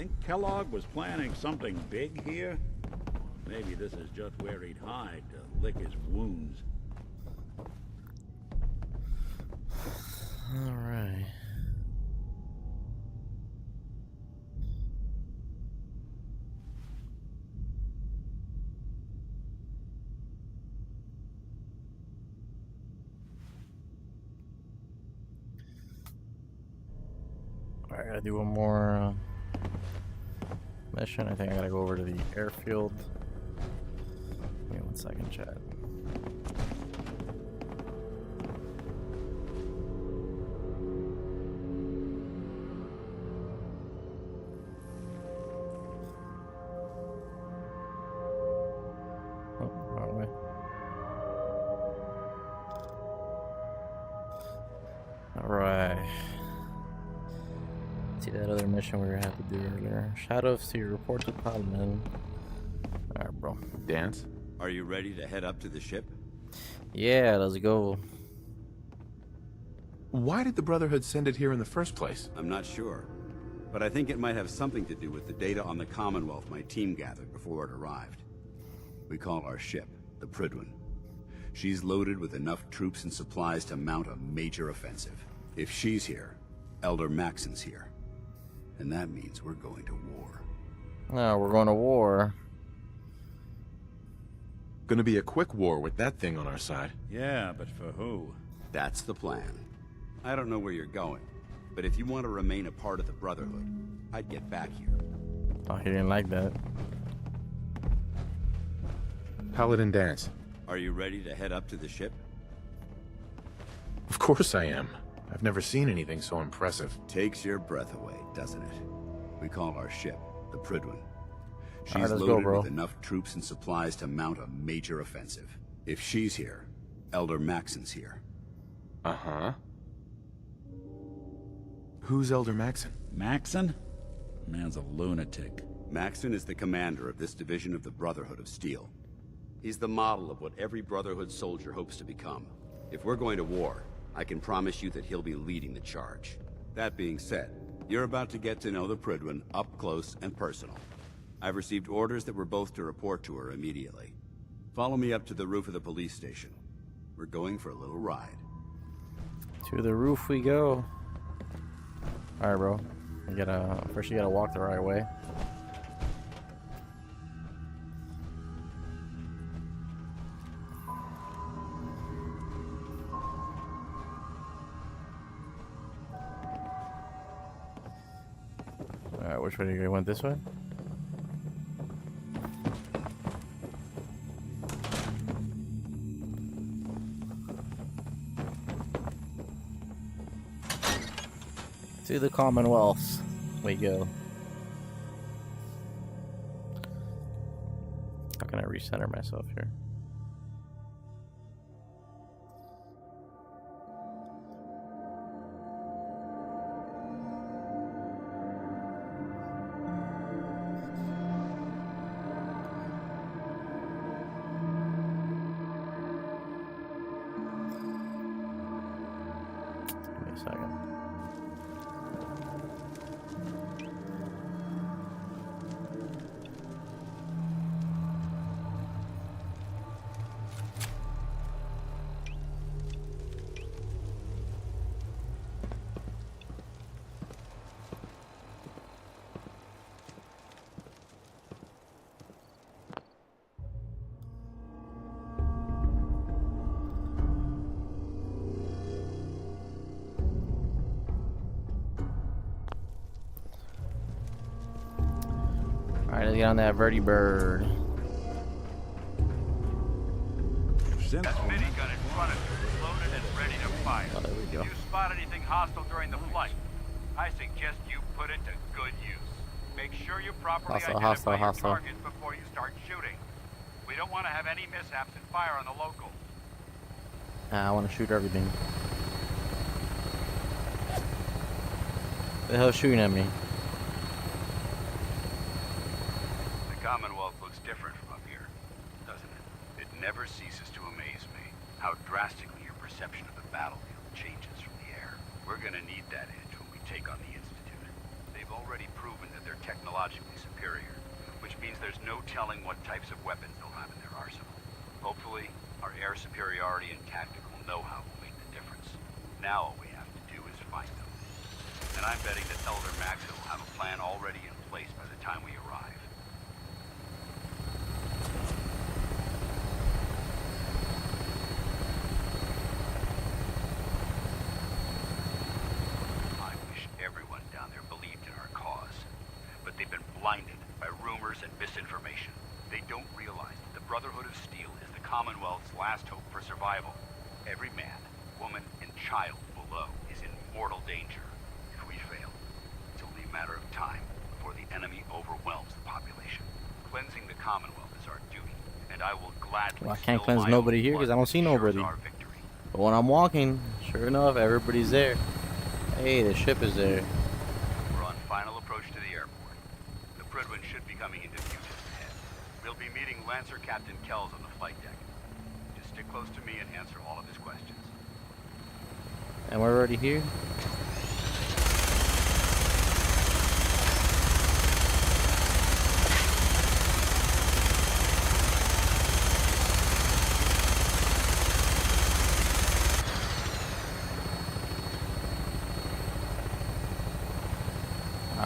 Think Kellogg was planning something big here? Maybe this is just where he'd hide to lick his wounds. All right. I gotta do one more mission. I think I gotta go over to the airfield. Give me 1 second, chat. Oh, wrong way. All right. See that other mission we had to do earlier. Shadows to your report to Paladin. Alright, bro. Dance? Are you ready to head up to the ship? Yeah, let's go. Why did the Brotherhood send it here in the first place? I'm not sure, but I think it might have something to do with the data on the Commonwealth my team gathered before it arrived. We call our ship the Prydwen. She's loaded with enough troops and supplies to mount a major offensive. If she's here, Elder Maxon's here. And that means we're going to war. Oh, we're going to war. Gonna be a quick war with that thing on our side. Yeah, but for who? That's the plan. I don't know where you're going, but if you want to remain a part of the Brotherhood, I'd get back here. Oh, he didn't like that. Paladin Dance. Are you ready to head up to the ship? Of course I am. I've never seen anything so impressive. Takes your breath away, doesn't it? We call our ship the Prydwen. She's All right, let's loaded go, bro. with enough troops and supplies to mount a major offensive. If she's here, Elder Maxon's here. Uh-huh. Who's Elder Maxon? Maxon? Man's a lunatic. Maxon is the commander of this division of the Brotherhood of Steel. He's the model of what every Brotherhood soldier hopes to become. If we're going to war, I can promise you that he'll be leading the charge. That being said, you're about to get to know the Prydwen up close and personal. I've received orders that we're both to report to her immediately. Follow me up to the roof of the police station. We're going for a little ride. To the roof we go. Alright, bro. First you gotta walk the right way. Alright, which way do you want? This way? To the Commonwealth we go. How can I recenter myself here? Give me a second. Alright, let's get on that vertibird. That minigun in front of you is loaded and ready to fire. Oh, there we go. If you spot anything hostile during the flight, I suggest you put it to good use. Make sure you properly identify your targets before you start shooting. We don't want to have any mishaps and fire on the local. I want to shoot everything. The hell's shooting at me? The Commonwealth looks different from up here, doesn't it? It never ceases to amaze me how drastically your perception of the battlefield changes from the air. We're gonna need that edge when we take on the Institute. They've already proven that their are technologically superior, which means there's no telling what types of weapons they'll have in their arsenal. Hopefully, our air superiority and tactical know-how will make the difference. Now all we have to do is find them. And I'm betting that Elder Max will have a plan already in place by the time we arrive. I wish everyone down there believed in our cause. But they've been blinded by rumors and misinformation. They don't realize that the Brotherhood of Steel is the Commonwealth's last hope for survival. Every man, woman, and child below is in mortal danger. If we fail, it's only a matter of time before the enemy overwhelms the population. Cleansing the Commonwealth is our duty, and I will gladly. Well, I can't cleanse nobody here because I don't see nobody. But when I'm walking, sure enough, everybody's there. Hey, the ship is there. We're on final approach to the airport. The Prydwen should be coming into view just ahead. We'll be meeting Lancer Captain Kells on the flight deck. Just stick close to me and answer all of his questions. And we're already here.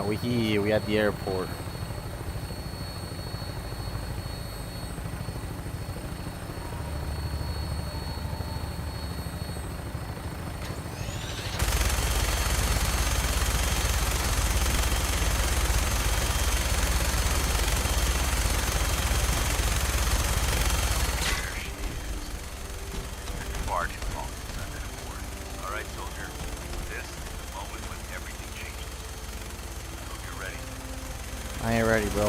We here. We at the airport. Far too long since I've been aboard. All right, soldier. This is the moment when everything changes. I hope you're ready. I ain't ready, bro.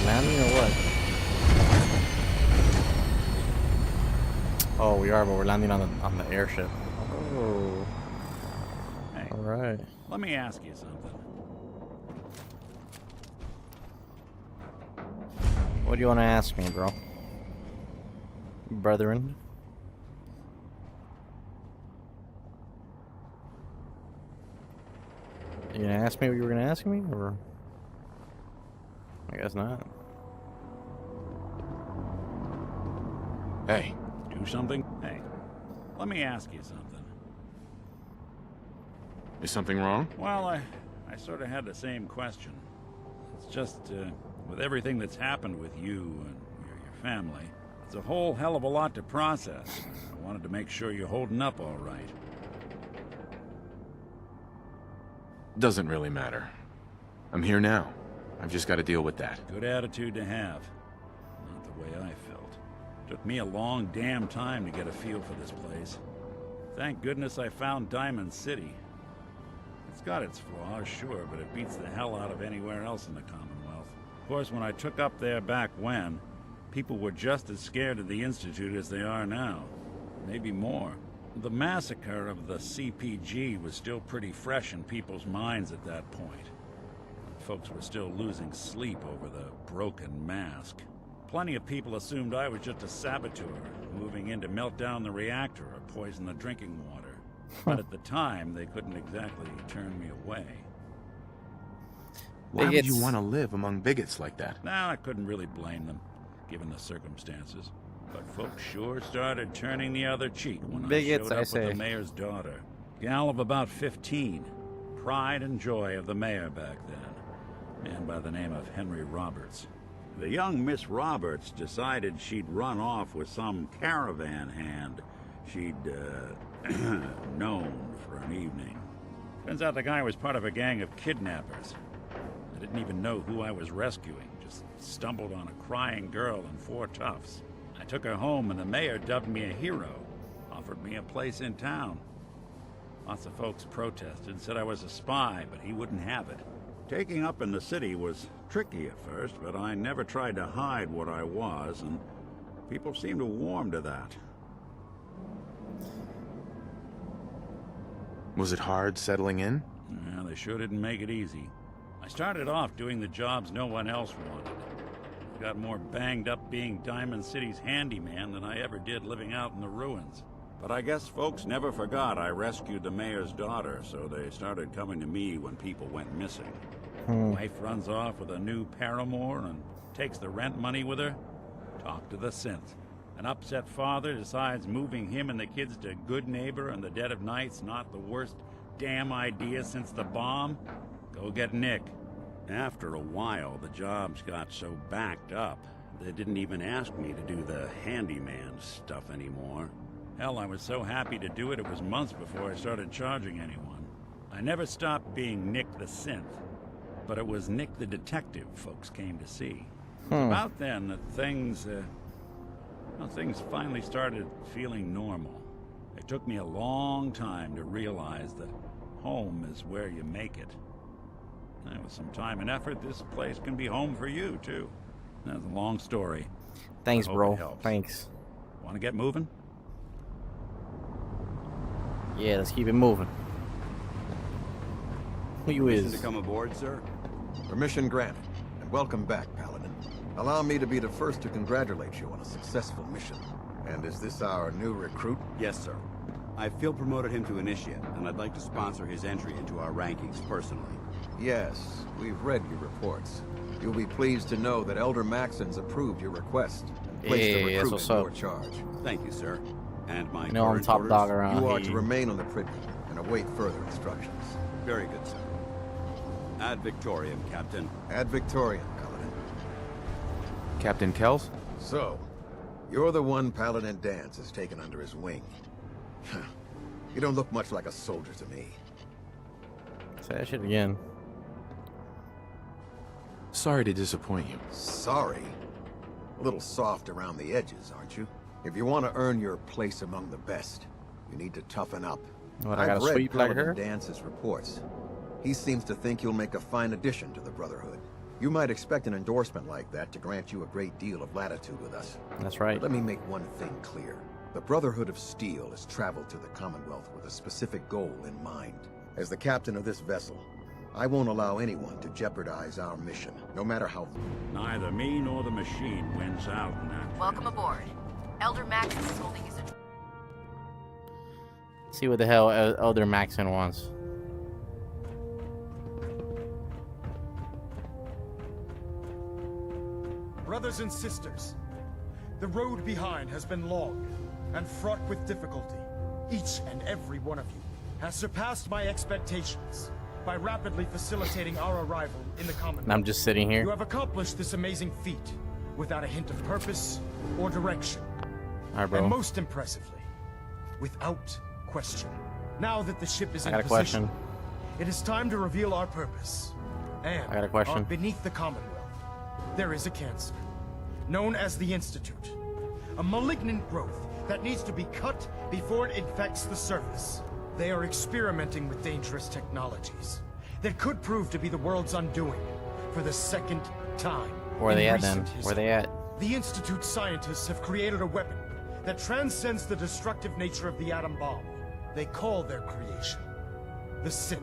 Landing or what? Oh, we are, but we're landing on the airship. Oh. Hey, All right. let me ask you something. What do you want to ask me, bro? Brethren? You gonna ask me what you were gonna ask me, or? I guess not. Hey, Do something? Hey, let me ask you something. is something wrong? Well, I sort of had the same question. It's just, with everything that's happened with you and your family, it's a whole hell of a lot to process. I wanted to make sure you're holding up all right. Doesn't really matter. I'm here now. I've just got to deal with that. Good attitude to have. Not the way I felt. Took me a long damn time to get a feel for this place. Thank goodness I found Diamond City. It's got its flaws, sure, but it beats the hell out of anywhere else in the Commonwealth. Of course, when I took up there back when, people were just as scared of the Institute as they are now. Maybe more. The massacre of the CPG was still pretty fresh in people's minds at that point. Folks were still losing sleep over the broken mask. Plenty of people assumed I was just a saboteur, moving in to melt down the reactor or poison the drinking water. But at the time, they couldn't exactly turn me away. Why would Bigots. you want to live among bigots like that? Now, I couldn't really blame them, given the circumstances. But folks sure started turning the other cheek when Bigots, I showed I up say. with the mayor's daughter. Gal of about 15. Pride and joy of the mayor back then. Man by the name of Henry Roberts. The young Miss Roberts decided she'd run off with some caravan hand she'd, known for an evening. Turns out the guy was part of a gang of kidnappers. I didn't even know who I was rescuing, just stumbled on a crying girl and 4 toughs. I took her home and the mayor dubbed me a hero, offered me a place in town. Lots of folks protested, said I was a spy, but he wouldn't have it. Taking up in the city was tricky at first, but I never tried to hide what I was, and people seemed to warm to that. Was it hard settling in? Yeah, they sure didn't make it easy. I started off doing the jobs no one else wanted. I got more banged up being Diamond City's handyman than I ever did living out in the ruins. But I guess folks never forgot I rescued the mayor's daughter, so they started coming to me when people went missing. Wife runs off with a new paramour and takes the rent money with her. Talk to the synth. An upset father decides moving him and the kids to Good Neighbor in the dead of night's not the worst damn idea since the bomb. Go get Nick. After a while, the jobs got so backed up, they didn't even ask me to do the handyman stuff anymore. Hell, I was so happy to do it, it was months before I started charging anyone. I never stopped being Nick the synth, but it was Nick the detective folks came to see. It was about then that things finally started feeling normal. It took me a long time to realize that home is where you make it. And with some time and effort, this place can be home for you, too. That's a long story. Thanks, I hope bro. it helps. Thanks. Want to get moving? Yeah, let's keep it moving. Who you Permission is? to come aboard, sir? Permission granted, and welcome back, Paladin. Allow me to be the first to congratulate you on a successful mission. And is this our new recruit? Yes, sir. I feel promoted him to initiate, and I'd like to sponsor his entry into our rankings personally. Yes, we've read your reports. You'll be pleased to know that Elder Maxon's approved your request and placed the Yeah, that's recruit what's in up. your charge. Thank you, sir. And my You know I'm current top orders? dog around You are here. to remain on the prison and await further instructions. Very good, sir. Ad Victoriam, Captain. Ad Victoriam, Paladin. Captain Kells? So, you're the one Paladin Dance has taken under his wing. You don't look much like a soldier to me. Say that shit again. Sorry to disappoint you. Sorry. A little soft around the edges, aren't you? If you want to earn your place among the best, you need to toughen up. What, I gotta read sweep like Paladin her? Dance's reports. He seems to think you'll make a fine addition to the Brotherhood. You might expect an endorsement like that to grant you a great deal of latitude with us. That's right. But let me make one thing clear. The Brotherhood of Steel has traveled to the Commonwealth with a specific goal in mind. As the captain of this vessel, I won't allow anyone to jeopardize our mission, no matter how... Neither me nor the machine wins out in that. Welcome aboard. Elder Max is holding his... See what the hell Elder Maxon wants. Brothers and sisters, the road behind has been long and fraught with difficulty. Each and every one of you has surpassed my expectations by rapidly facilitating our arrival in the Commonwealth. And I'm just sitting You here. have accomplished this amazing feat without a hint of purpose or direction. Alright, bro. And most impressively, without question. Now that the ship is I in got a position, question. it is time to reveal our purpose. And I got a question. beneath the Commonwealth, there is a cancer, known as the Institute. A malignant growth that needs to be cut before it infects the surface. They are experimenting with dangerous technologies that could prove to be the world's undoing for the second time. Where are they in at then? recent Where they at? The Institute scientists have created a weapon that transcends the destructive nature of the atom bomb. They call their creation the Synth.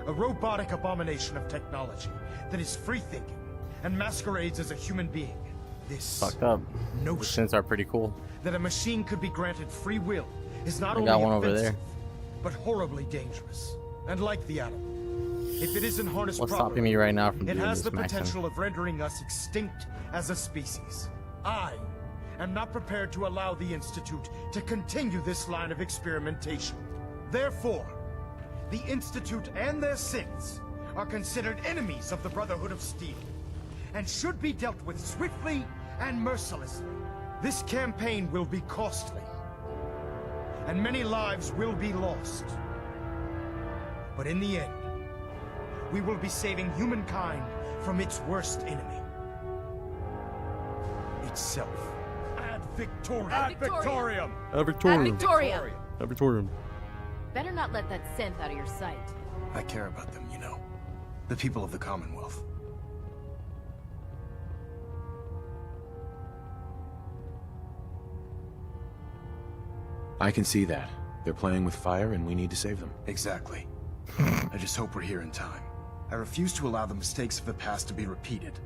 A robotic abomination of technology that is free-thinking and masquerades as a human being. This Fucked up. The notion synths are pretty cool. that a machine could be granted free will is not I only got one over offensive, there. but horribly dangerous. And like the atom, if it isn't harnessed What's properly, stopping me right now from it doing has this, the Maxon? potential of rendering us extinct as a species. I am not prepared to allow the Institute to continue this line of experimentation. Therefore, the Institute and their synths are considered enemies of the Brotherhood of Steel, and should be dealt with swiftly and mercilessly. This campaign will be costly, and many lives will be lost. But in the end, we will be saving humankind from its worst enemy. Itself. Ad Victoriam! Ad Victoriam! Ad Victoriam. Victoria! Ad Victoriam. Better not let that synth out of your sight. I care about them, you know. The people of the Commonwealth. I can see that. They're playing with fire and we need to save them. Exactly. I just hope we're here in time. I refuse to allow the mistakes of the past to be repeated.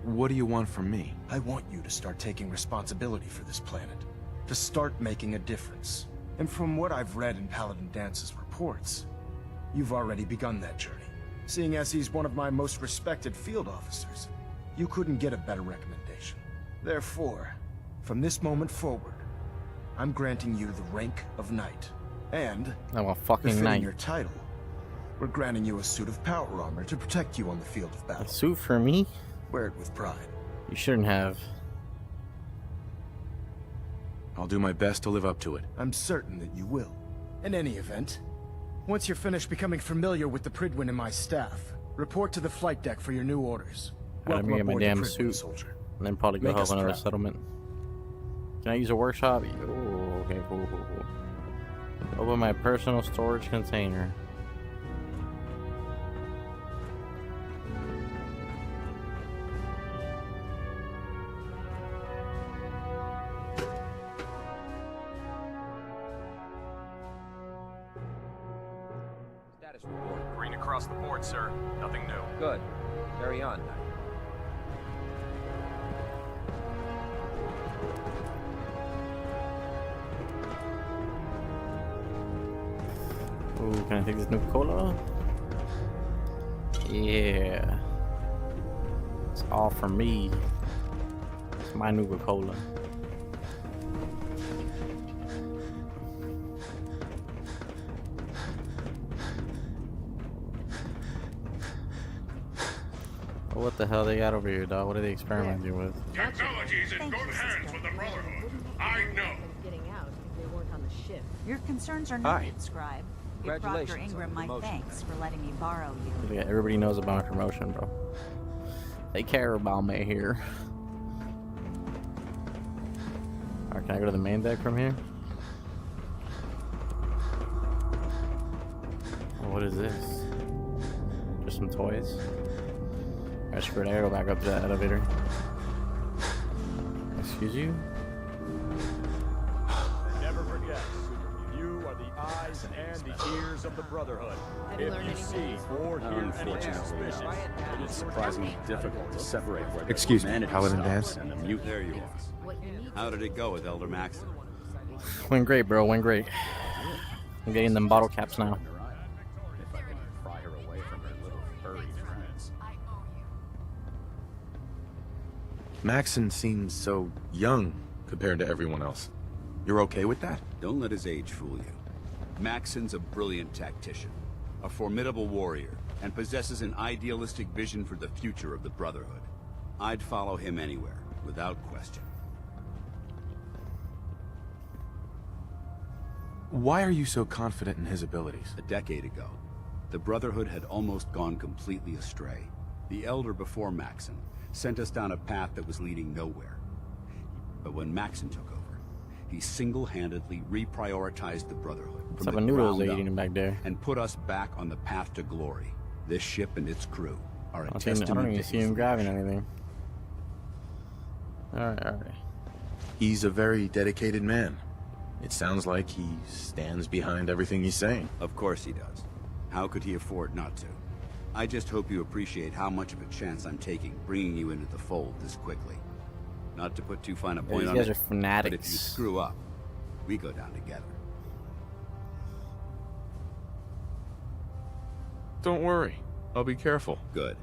What do you want from me? I want you to start taking responsibility for this planet. To start making a difference. And from what I've read in Paladin Dance's reports, you've already begun that journey. Seeing as he's one of my most respected field officers, you couldn't get a better recommendation. Therefore, from this moment forward, I'm granting you the rank of Knight. And, I'm a fucking befitting knight. your title, we're granting you a suit of power armor to protect you on the field of battle. A suit for me? Wear it with pride. You shouldn't have. I'll do my best to live up to it. I'm certain that you will. In any event, once you're finished becoming familiar with the Pridwin and my staff, report to the flight deck for your new orders. Let me get my aboard the damn Pridwin, suit. soldier. And then probably go Make help us another proud. settlement. Can I use a workshop? Oh, okay, cool. Open my personal storage container. Status report. Green across the board, sir. Nothing new. Good. Carry on, Knight. Ooh, can I take this new cola? Yeah. It's all for me. It's my new cola. What the hell they got over here, dog? What are they experimenting with? Technology's in good hands with the Brotherhood. I know. Getting out if they weren't on the ship. Your concerns are Hi. noted, Scribe. Give Proctor Congratulations Ingram on my the promotion. thanks for letting me borrow you. Yeah, everybody knows about my promotion, bro. They care about me here. Alright, can I go to the main deck from here? Oh, what is this? Just some toys? Alright, screw it. I gotta go back up to that elevator. Excuse you? Never forget, you are the eyes and the ears of the Brotherhood. Have you If learned you anything? see or hear anything suspicious, it is Surprisingly difficult to separate where the Excuse me, humanity Paladin stops Dance? and the mutant. There you are. What you need How did it go with Elder Maxon? Went great, bro. Went great. I'm getting them bottle caps now. If I could pry her away from her little furry friends. Maxon seems so young compared to everyone else. You're okay with that? Don't let his age fool you. Maxon's a brilliant tactician, a formidable warrior, and possesses an idealistic vision for the future of the Brotherhood. I'd follow him anywhere, without question. Why are you so confident in his abilities? A decade ago, the Brotherhood had almost gone completely astray. The Elder before Maxon sent us down a path that was leading nowhere. But when Maxon took over, he single-handedly reprioritized the Brotherhood What's from up the with noodles ground they're up eating back there? and put us back on the path to glory. This ship and its crew are a I testament don't to even see his him grabbing leadership. anything. Alright. He's a very dedicated man. It sounds like he stands behind everything he's saying. Of course he does. How could he afford not to? I just hope you appreciate how much of a chance I'm taking bringing you into the fold this quickly. Not to put too fine a point These on guys it, are fanatics. but if you screw up, we go down together. Don't worry. I'll be careful. Good.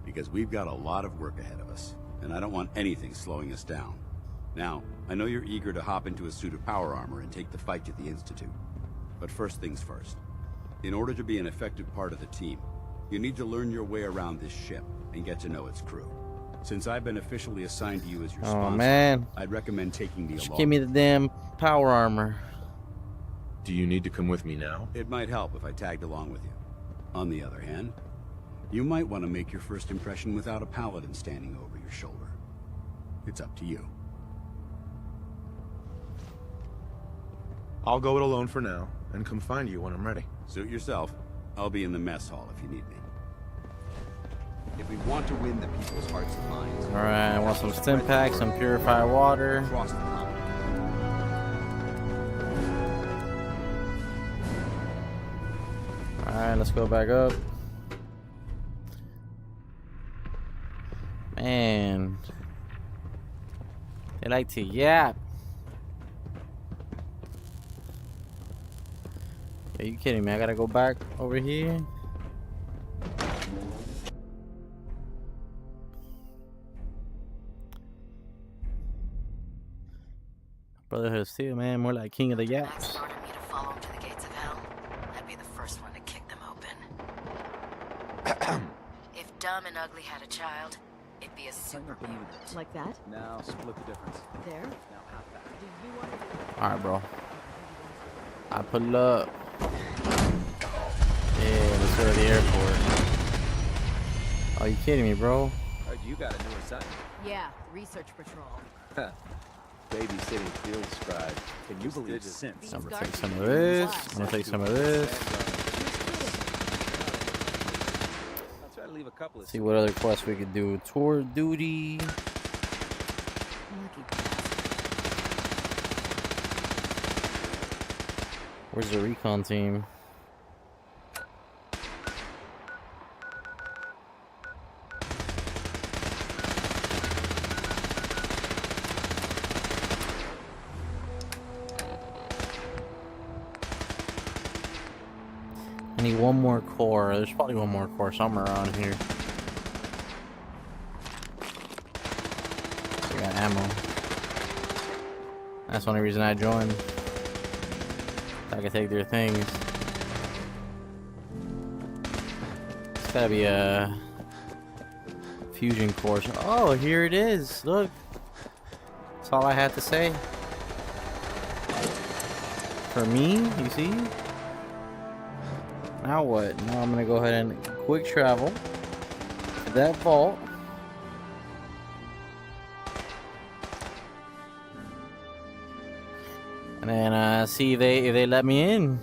Because we've got a lot of work ahead of us, and I don't want anything slowing us down. Now, I know you're eager to hop into a suit of power armor and take the fight to the Institute. But first things first. In order to be an effective part of the team, you need to learn your way around this ship and get to know its crew. Since I've been officially assigned to you as your Oh, sponsor, man. I'd recommend taking me Just along. give me the damn power armor. Do you need to come with me now? It might help if I tagged along with you. On the other hand, you might want to make your first impression without a paladin standing over your shoulder. It's up to you. I'll go it alone for now, and come find you when I'm ready. Suit yourself. I'll be in the mess hall if you need me. If we want to win the people's hearts and minds... Alright, I want some stim packs, some purified water. Across the continent. Alright, let's go back up. Man. They like to yap. Are you kidding me? I gotta go back over here. Brotherhood of Steel, man, more like King of the Yaps. Max ordered me to follow him to the gates of hell. I'd be the first one to kick them open. If Dumb and Ugly had a child, it'd be a super mutant. Like that? Now split the difference. There? Now half that. Do you want to... Alright, bro. I pull up. Yeah, let's go to the airport. Are you kidding me, bro? Heard you got a new assignment. Yeah, research patrol. Babysitting field scribe. Can you believe since? I'm gonna take some of this. I'm gonna take some of this. I'll try to leave a couple of. See what other quests we could do. Tour duty. Where's the recon team? I need one more core. There's probably one more core somewhere around here. I got ammo. That's the only reason I joined. I can take their things. It's gotta be a fusion core. Oh, here it is. Look. That's all I had to say. For me, you see? Now what? Now I'm gonna go ahead and quick travel to that vault. And then see if they let me in.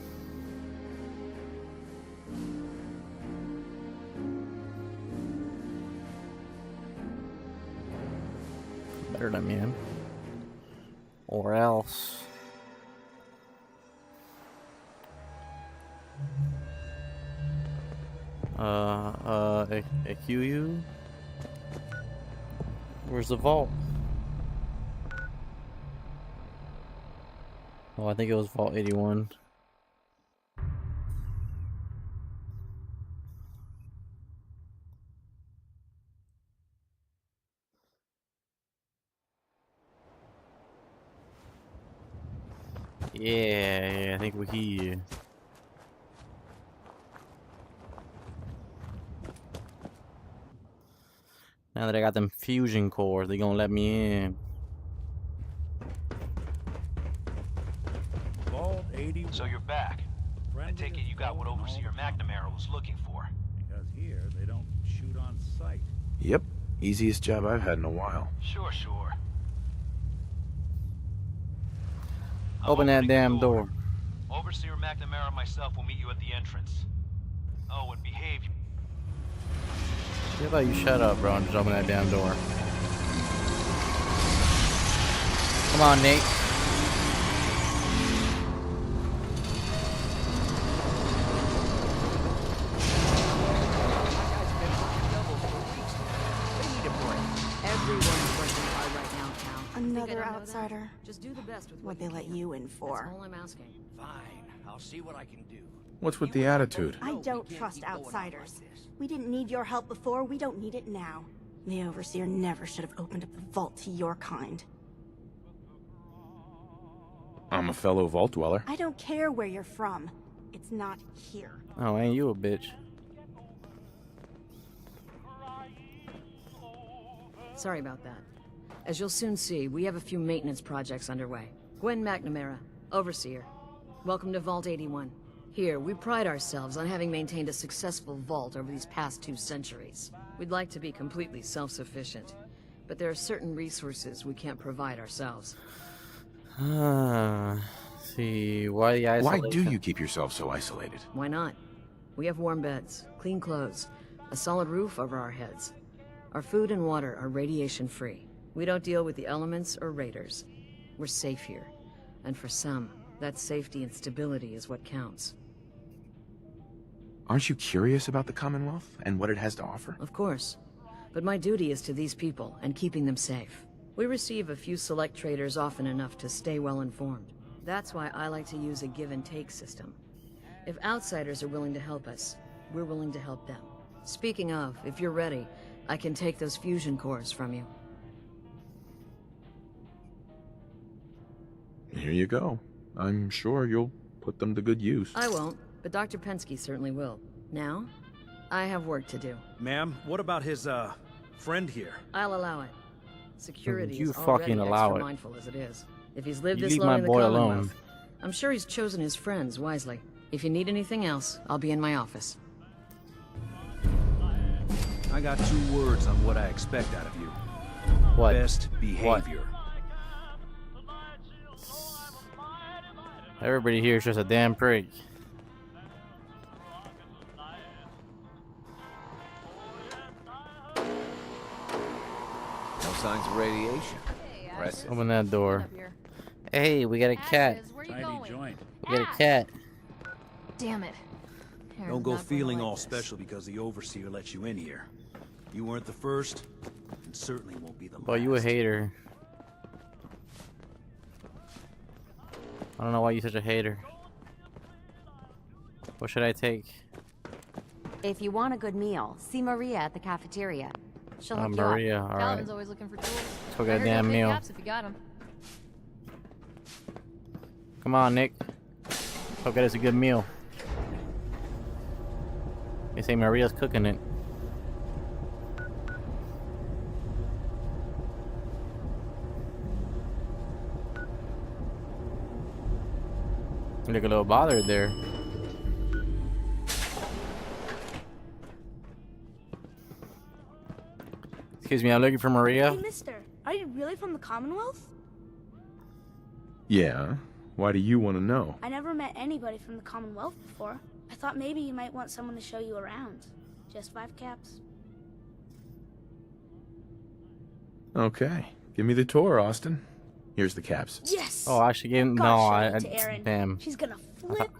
Better let me in. Or else. AQU? Where's the vault? Oh, I think it was Vault 81. Yeah, I think we're here. Now that I got them fusion cores, they gonna let me in. Vault 81. So you're back. I take it you got what Overseer McNamara was looking for. Because here, they don't shoot on sight. Yep. Easiest job I've had in a while. Sure. Open that damn door. Overseer McNamara and myself will meet you at the entrance. Oh, and behave. How about you shut up, bro, and just open that damn door. Come on, Nate. Everyone's working hard right now, Cal. Another outsider. Just do the best with What they let you in for? That's all I'm asking. Fine. I'll see what I can do. What's with the attitude? I don't trust outsiders. We didn't need your help before, we don't need it now. The Overseer never should have opened up the vault to your kind. I'm a fellow vault dweller. I don't care where you're from. It's not here. Oh, ain't you a bitch? Sorry about that. As you'll soon see, we have a few maintenance projects underway. Gwen McNamara, Overseer. Welcome to Vault 81. Here, we pride ourselves on having maintained a successful vault over these past 2 centuries. We'd like to be completely self-sufficient, but there are certain resources we can't provide ourselves. See, why the isolation? Why do you keep yourself so isolated? Why not? We have warm beds, clean clothes, a solid roof over our heads. Our food and water are radiation-free. We don't deal with the elements or raiders. We're safe here. And for some, that safety and stability is what counts. Aren't you curious about the Commonwealth and what it has to offer? Of course. But my duty is to these people and keeping them safe. We receive a few select traders often enough to stay well informed. That's why I like to use a give-and-take system. If outsiders are willing to help us, we're willing to help them. Speaking of, if you're ready, I can take those fusion cores from you. Here you go. I'm sure you'll put them to good use. I won't, but Dr. Pensky certainly will. Now, I have work to do. Ma'am, what about his, friend here? I'll allow it. Security You is fucking already allow extra it. mindful as it is. If he's lived You this leave long my in the boy Commonwealth, alone. I'm sure he's chosen his friends wisely. If you need anything else, I'll be in my office. I got 2 words on what I expect out of you. What? Best behavior. Everybody here is just a damn prick. No signs of radiation. Impressive. Open that door. Hey, we got a cat. Tidy joint. We got a cat. Damn it. Don't go feeling all special because the Overseer let you in here. You weren't the first, and certainly won't be the last. Boy, you a hater. I don't know why you're such a hater. What should I take? If you want a good meal, see Maria at the cafeteria. She'll hook you Maria, up. all right. Calvin's always looking for tools. Let's go get a damn meal. If you got 'em. Come on, Nick. Go get us a good meal. They say Maria's cooking it. You look a little bothered there. Excuse me, I'm looking for Maria. Hey, mister, are you really from the Commonwealth? Yeah. Why do you want to know? I never met anybody from the Commonwealth before. I thought maybe you might want someone to show you around. Just 5 caps. Okay. Give me the tour, Austin. Here's the caps. Yes! Oh, I should give him. No, Gotta show it to Erin. damn. She's gonna flip.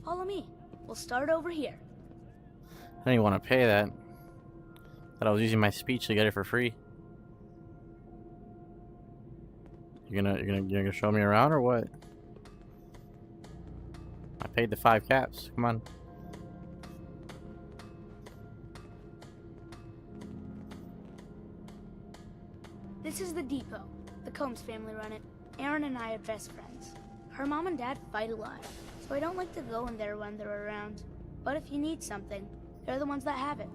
Follow me. We'll start over here. I didn't even want to pay that. Thought I was using my speech to get it for free. You're gonna show me around or what? I paid the 5 caps. Come on. This is the depot. The Combs family run it. Erin and I are best friends. Her mom and dad fight a lot, so I don't like to go in there when they're around. But if you need something, they're the ones that have it.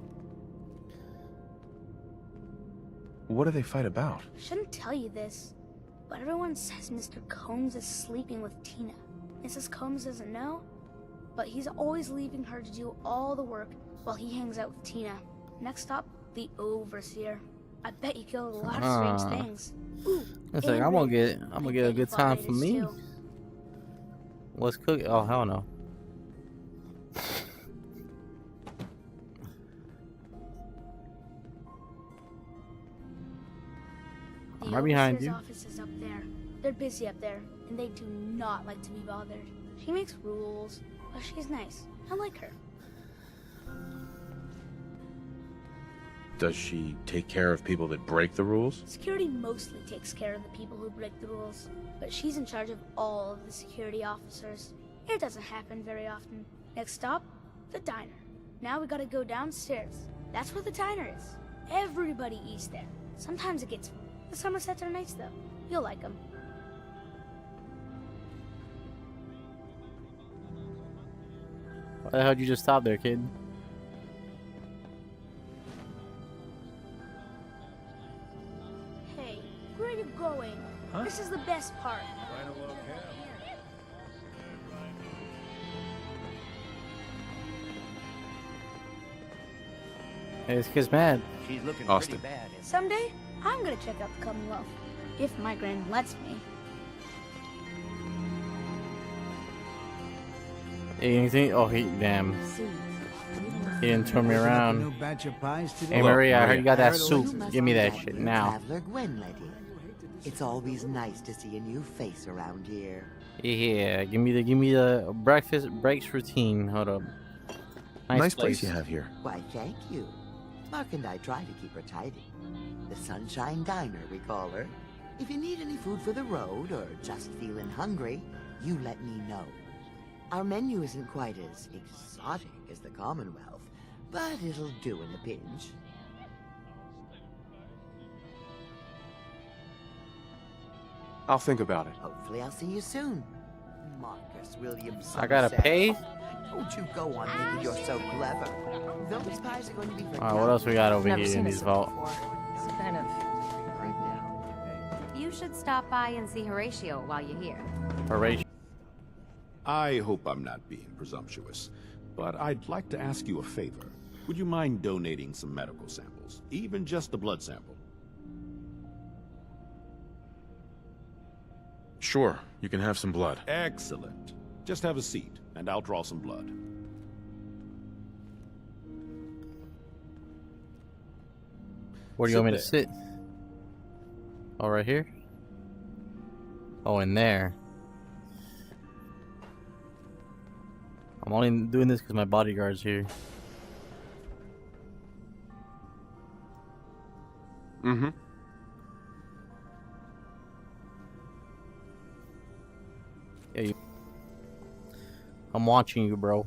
What do they fight about? I shouldn't tell you this, but everyone says Mr. Combs is sleeping with Tina. Mrs. Combs doesn't know, but he's always leaving her to do all the work while he hangs out with Tina. Next stop, the Overseer. I bet you killed a lot of strange things. Ooh, it's like I'm gonna get a good time for me. Too. What's cooking? Oh hell no. I'm right behind you. The office is up there. They're busy up there, and they do not like to be bothered. She makes rules, but she's nice. I like her. Does she take care of people that break the rules? Security mostly takes care of the people who break the rules, but she's in charge of all of the security officers. It doesn't happen very often. Next stop, the diner. Now we gotta go downstairs. That's where the diner is. Everybody eats there. Sometimes it gets full. The Somersets are nice though. You'll like them. Why the hell did you just stop there, kid? Hey, where are you going? Huh? This is the best part. Hey, this kid's mad. She's looking Austin. pretty bad. Someday, I'm gonna check out the Commonwealth. If my grand lets me. Anything? Oh, damn. He didn't turn me around. Hey, Hello, Maria, I heard Maria. you got that soup. Give me that shit now. Traveler Gwen, lady. It's always nice to see a new face around here. Yeah, give me the breakfast breaks routine. Hold up. Nice place you have here. Why, thank you. Mark and I try to keep her tidy. The Sunshine Diner, we call her. If you need any food for the road or just feeling hungry, you let me know. Our menu isn't quite as exotic as the Commonwealth, but it'll do in a pinch. I'll think about it. Hopefully I'll see you soon. Marcus Williamson. I gotta pay? Don't you go on thinking you're so clever. Those pies are going to be for Alright, what else we got over Never here seen in a these soap vault? before. It's kind of right now. You should stop by and see Horatio while you're here. Horatio. I hope I'm not being presumptuous, but I'd like to ask you a favor. Would you mind donating some medical samples, even just a blood sample? Sure, you can have some blood. Excellent. Just have a seat, and I'll draw some blood. Where do you want me to sit? Oh, right here? Oh, in there. I'm only doing this because my bodyguard's here. Mm-hmm. Yeah, I'm watching you, bro.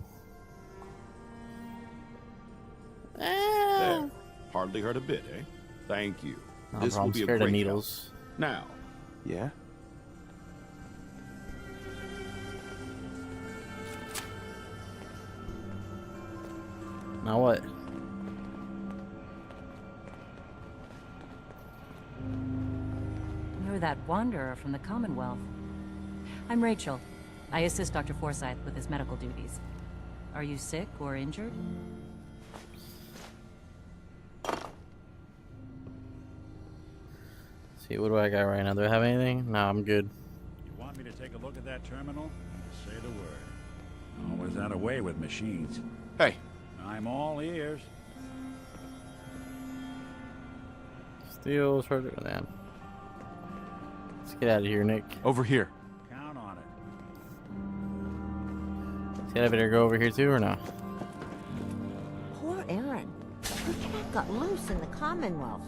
There. Hardly hurt a bit, eh? Thank you. No, This bro, will I'm be a scared of great needles. help. Now. Yeah? Now what? You're that wanderer from the Commonwealth. I'm Rachel. I assist Dr. Forsyth with his medical duties. Are you sick or injured? See, what do I got right now? Do I have anything? No, I'm good. You want me to take a look at that terminal? Just say the word. Always had a way with machines. Hey. I'm all ears. Steel further than. Let's get out of here, Nick. Over here. Count on it. Does the elevator go over here too, or no? Poor Aaron. The cat got loose in the Commonwealth.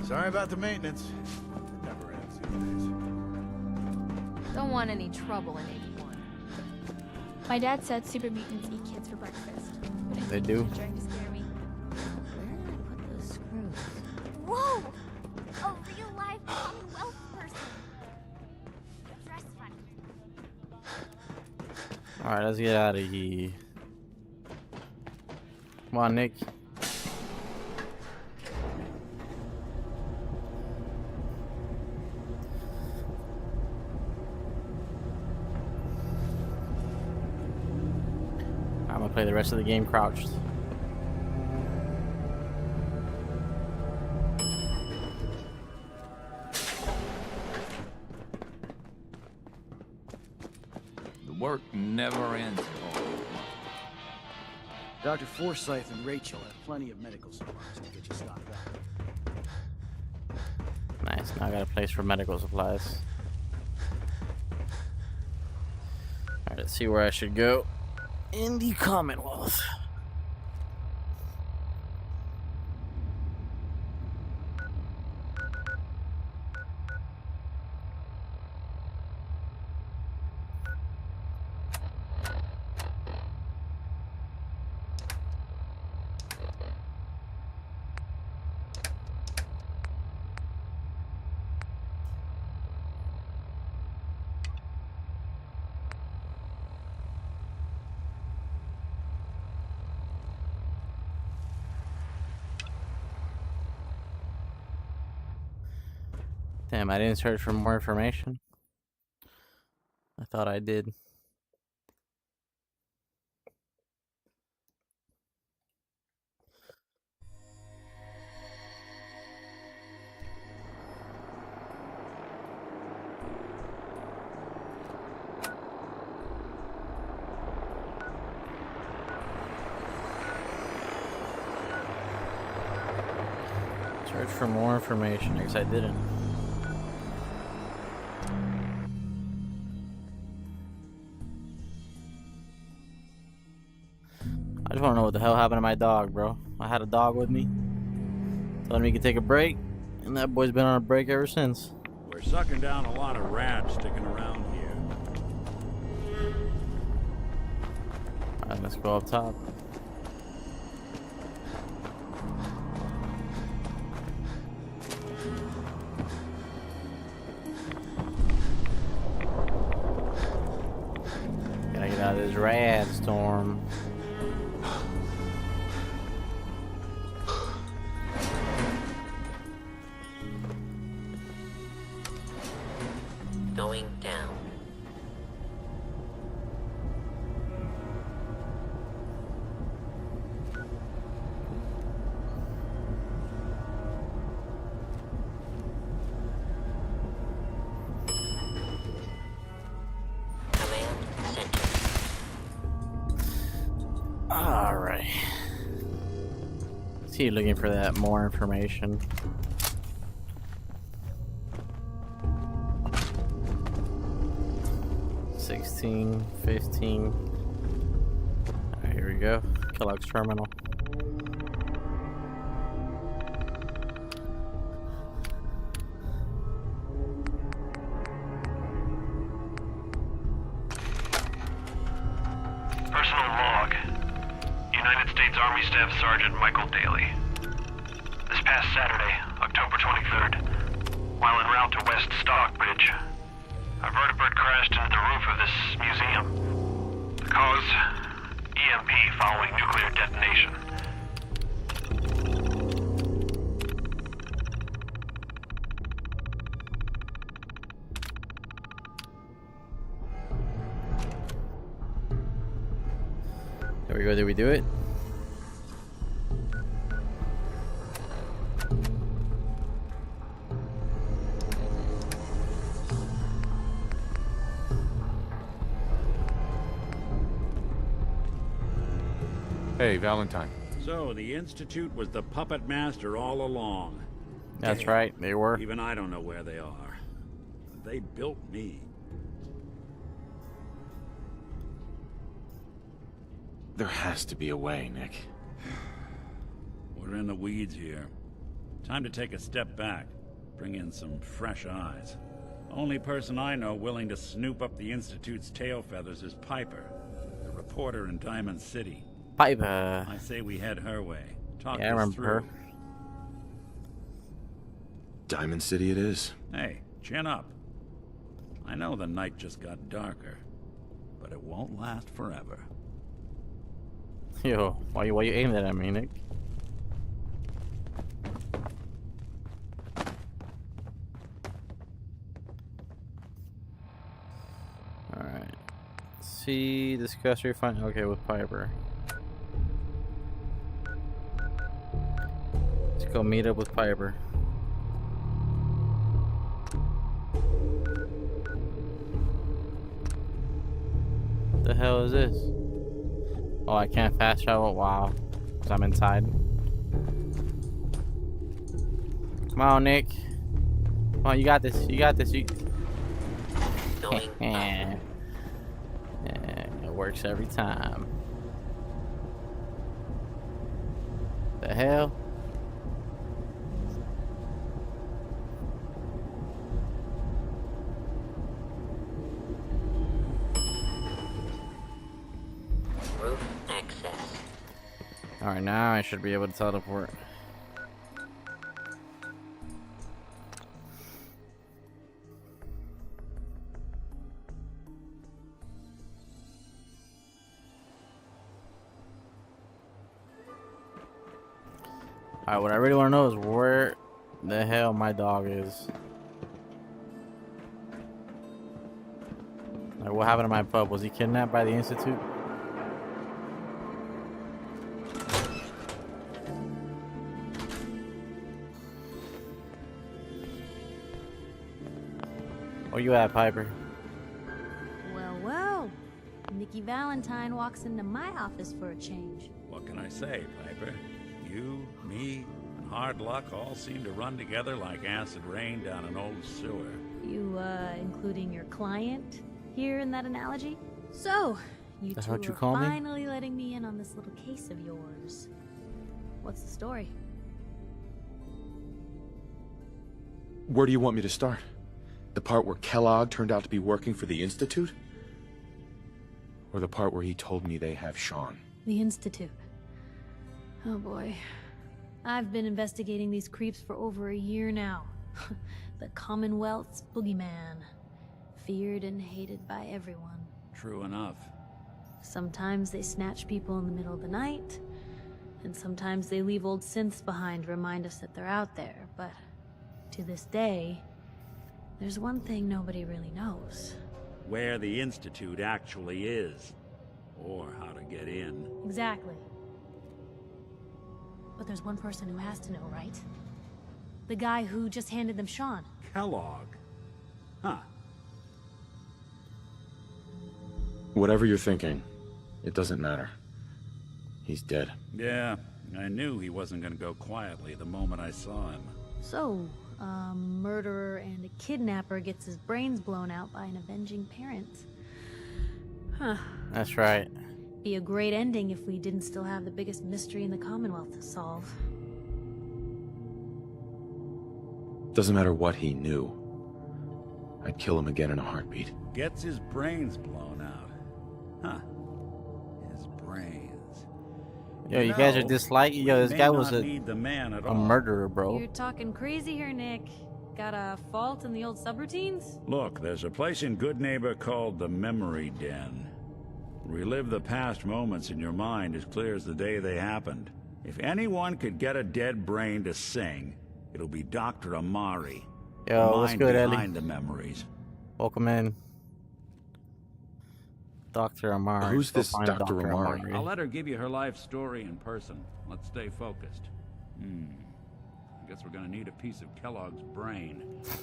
Sorry about the maintenance. Never ends these days. Don't want any trouble in 81. My dad said super mutants eat kids for breakfast. They do. Trying to scare me. Where did I put those screws? Whoa! A real live Commonwealth person. Dress funny. Alright, let's get out of here. Come on, Nick. I'm gonna play the rest of the game crouched. The work never ends. Dr. Forsyth and Rachel have plenty of medical supplies to get you stocked up. Nice, now I got a place for medical supplies. Alright, let's see where I should go in the Commonwealth. Damn, I didn't search for more information. I thought I did. Search for more information. I guess I didn't. what the hell happened to my dog, bro. I had a dog with me. Told me he could take a break, and that boy's been on a break ever since. We're sucking down a lot of rats sticking around here. Alright, let's go up top. Gotta get out of this rad storm. Going down. Alright. See you looking for that more information. $16, $15. Alright, here we go. Kellogg's Terminal. Personal log. United States Army Staff Sergeant Michael Daly. This past Saturday, October 23rd, while en route to West Stockbridge, a vertibird crashed into the roof of this museum. The cause? EMP following nuclear detonation. There we go, did we do it? Hey, Valentine. So, the Institute was the puppet master all along. That's right, they were. Even I don't know where they are. They built me. There has to be a way, Nick. We're in the weeds here. Time to take a step back. Bring in some fresh eyes. Only person I know willing to snoop up the Institute's tail feathers is Piper, the reporter in Diamond City. Piper. I say we head her way. Talk Yeah, I this remember through. her. Diamond City it is. Hey, chin up. I know the night just got darker, but it won't last forever. Yo, why you aiming that at me, Nick? Alright. See, discuss your find. Okay, with Piper. Let's go meet up with Piper. What the hell is this? Oh, I can't fast travel? Wow. Because I'm inside. Come on, Nick. Come on, you got this. You got this. Yeah, it works every time. The hell? Alright, now I should be able to teleport. Alright, what I really want to know is where the hell my dog is. Like, what happened to my pup? Was he kidnapped by the Institute? Where you at, Piper? Well, well. Nikki Valentine walks into my office for a change. What can I say, Piper? You, me, and hard luck all seem to run together like acid rain down an old sewer. You, including your client here in that analogy? So, You That's two what you are call me? finally letting me in on this little case of yours. What's the story? Where do you want me to start? The part where Kellogg turned out to be working for the Institute? Or the part where he told me they have Sean? The Institute. Oh boy. I've been investigating these creeps for over a year now. The Commonwealth's boogeyman. Feared and hated by everyone. True enough. Sometimes they snatch people in the middle of the night, and sometimes they leave old synths behind to remind us that they're out there, but to this day, there's one thing nobody really knows. Where the Institute actually is. Or how to get in. Exactly. But there's one person who has to know, right? The guy who just handed them Sean. Kellogg. Huh. Whatever you're thinking, it doesn't matter. He's dead. Yeah, I knew he wasn't gonna go quietly the moment I saw him. So, a murderer and a kidnapper gets his brains blown out by an avenging parent. Huh. That's right. Be a great ending if we didn't still have the biggest mystery in the Commonwealth to solve. Doesn't matter what he knew. I'd kill him again in a heartbeat. Gets his brains blown out. Huh. His brains. Yo, you guys are disliking. Yo, this guy was a a murderer, bro. You're talking crazy here, Nick. Got a fault in the old subroutines? Look, there's a place in Good Neighbor called the Memory Den. Relive the past moments in your mind as clear as the day they happened. If anyone could get a dead brain to sing, it'll be Dr. Amari. Yo, what's good, Ellie? Behind the memories. Welcome in. Dr. Amari. Who's this Dr. Amari? I'll let her give you her life story in person. Let's stay focused. I guess we're gonna need a piece of Kellogg's brain.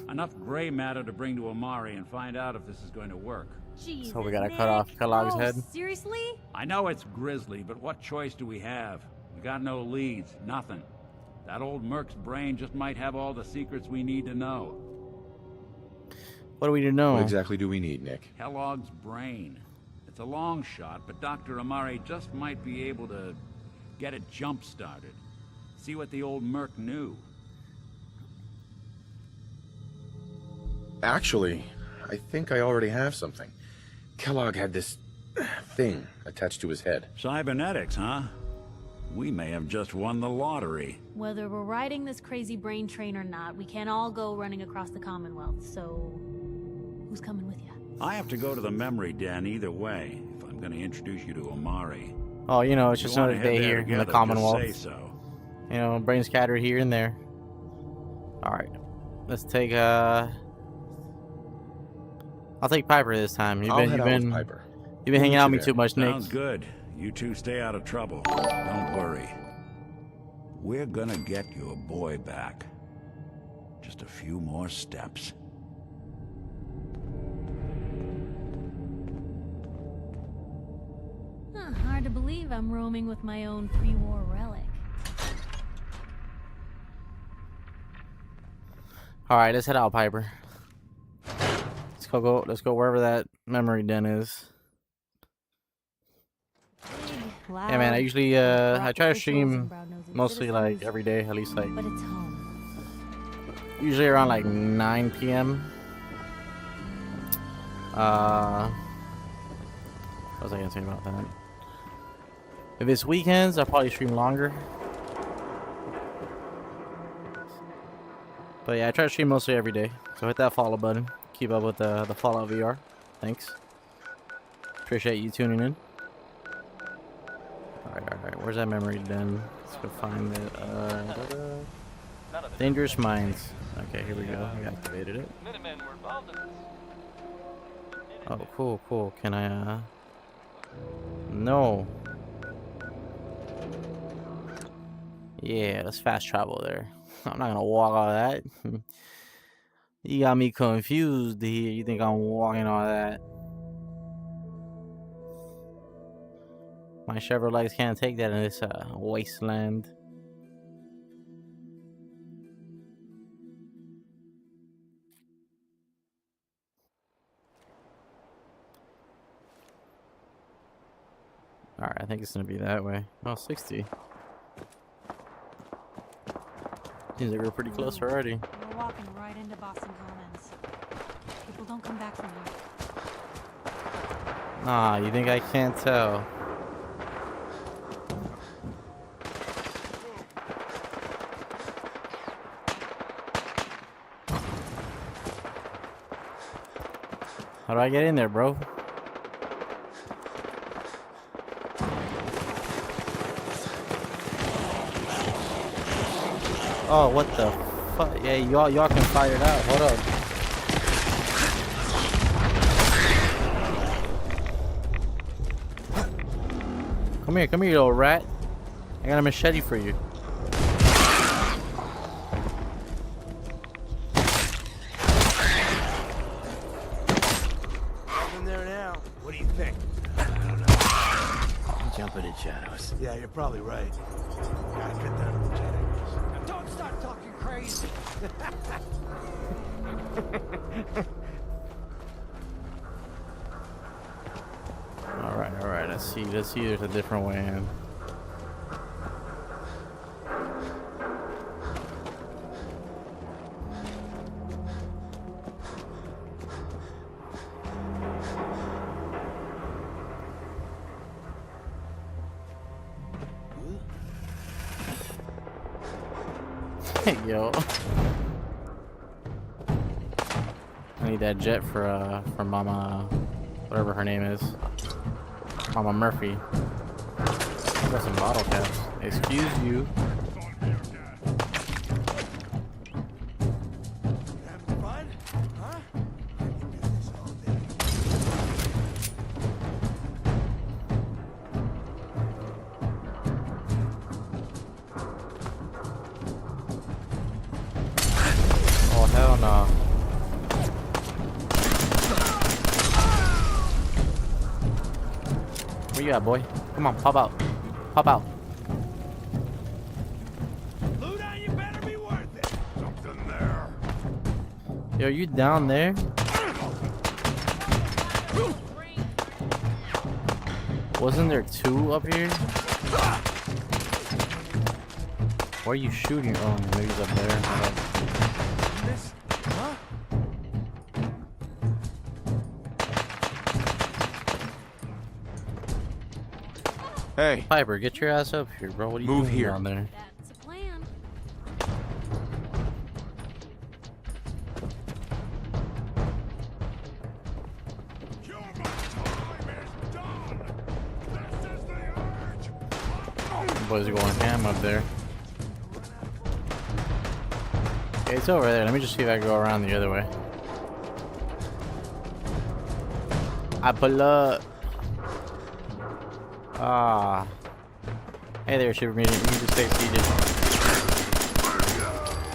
Enough gray matter to bring to Amari and find out if this is going to work. Jesus, So we gotta Nick. cut off Kellogg's head? Seriously? I know it's grisly, but what choice do we have? We got no leads, nothing. That old Merc's brain just might have all the secrets we need to know. What do we know? What exactly do we need, Nick? Kellogg's brain. It's a long shot, but Dr. Amari just might be able to get it jump-started. See what the old Merc knew. Actually, I think I already have something. Kellogg had this thing attached to his head. Cybernetics, huh? We may have just won the lottery. Whether we're riding this crazy brain train or not, we can't all go running across the Commonwealth, so who's coming with you? I have to go to the Memory Den either way, if I'm going to introduce you to Amari. Oh, you know, it's just You wanna another head day there here in the together, Commonwealth. just say so. You know, brain scattered here and there. Alright. Let's take, I'll take Piper this time. You've been hanging out with me too much, Nick. Sounds good. You two stay out of trouble. Don't worry. We're gonna get your boy back. Just a few more steps. Hard to believe I'm roaming with my own pre-war relic. Alright, let's head out, Piper. Let's go wherever that memory den is. Loud, Yeah, man, I usually I try to patrols stream and brown-nosed mostly like citizens, every day, at least like but it's home. usually around like 9 p.m. What was I gonna say about that? If it's weekends, I'll probably stream longer. But yeah, I try to stream mostly every day. So hit that follow button. Keep up with the Fallout VR. Thanks. Appreciate you tuning in. Alright. Where's that memory den? Let's go find it. Dangerous Minds. Okay, here we go. We activated it. Oh, cool. Can I, No. Yeah, let's fast travel there. I'm not gonna walk all that. You got me confused here. You think I'm walking all that? My Chevrolets can't take that in this wasteland. Alright, I think it's gonna be that way. Oh, 60. Seems like we're pretty close already. We're walking right into Boston Commons. People don't come back from here. Ah, you think I can't tell? How do I get in there, bro? Oh, what the fuck? Yeah, y'all can fire it out. Hold up. Come here, you little rat. I got a machete for you. In there now. What do you think? I don't know. I'm jumping in shadows. Yeah, you're probably right. Gotta get that energetic. Now don't start talking crazy. All right. Let's see. There's a different way in. Yo, I need that jet for Mama, whatever her name is, Mama Murphy. Got some bottle caps. Excuse you. Hell no. Where you at, boy? Come on, pop out. Pop out. Luda, you better be worth it. Something there. Yo, you down there? Wasn't there two up here? Why are you shooting? Oh, maybe he's up there. Hey, Piper, get your ass up here, bro. What are you doing down there? That's a plan. Boys are going ham up there. Okay, it's over there. Let me just see if I can go around the other way. I pull up. Ah. Hey there, Super Medium. You can just stay seated.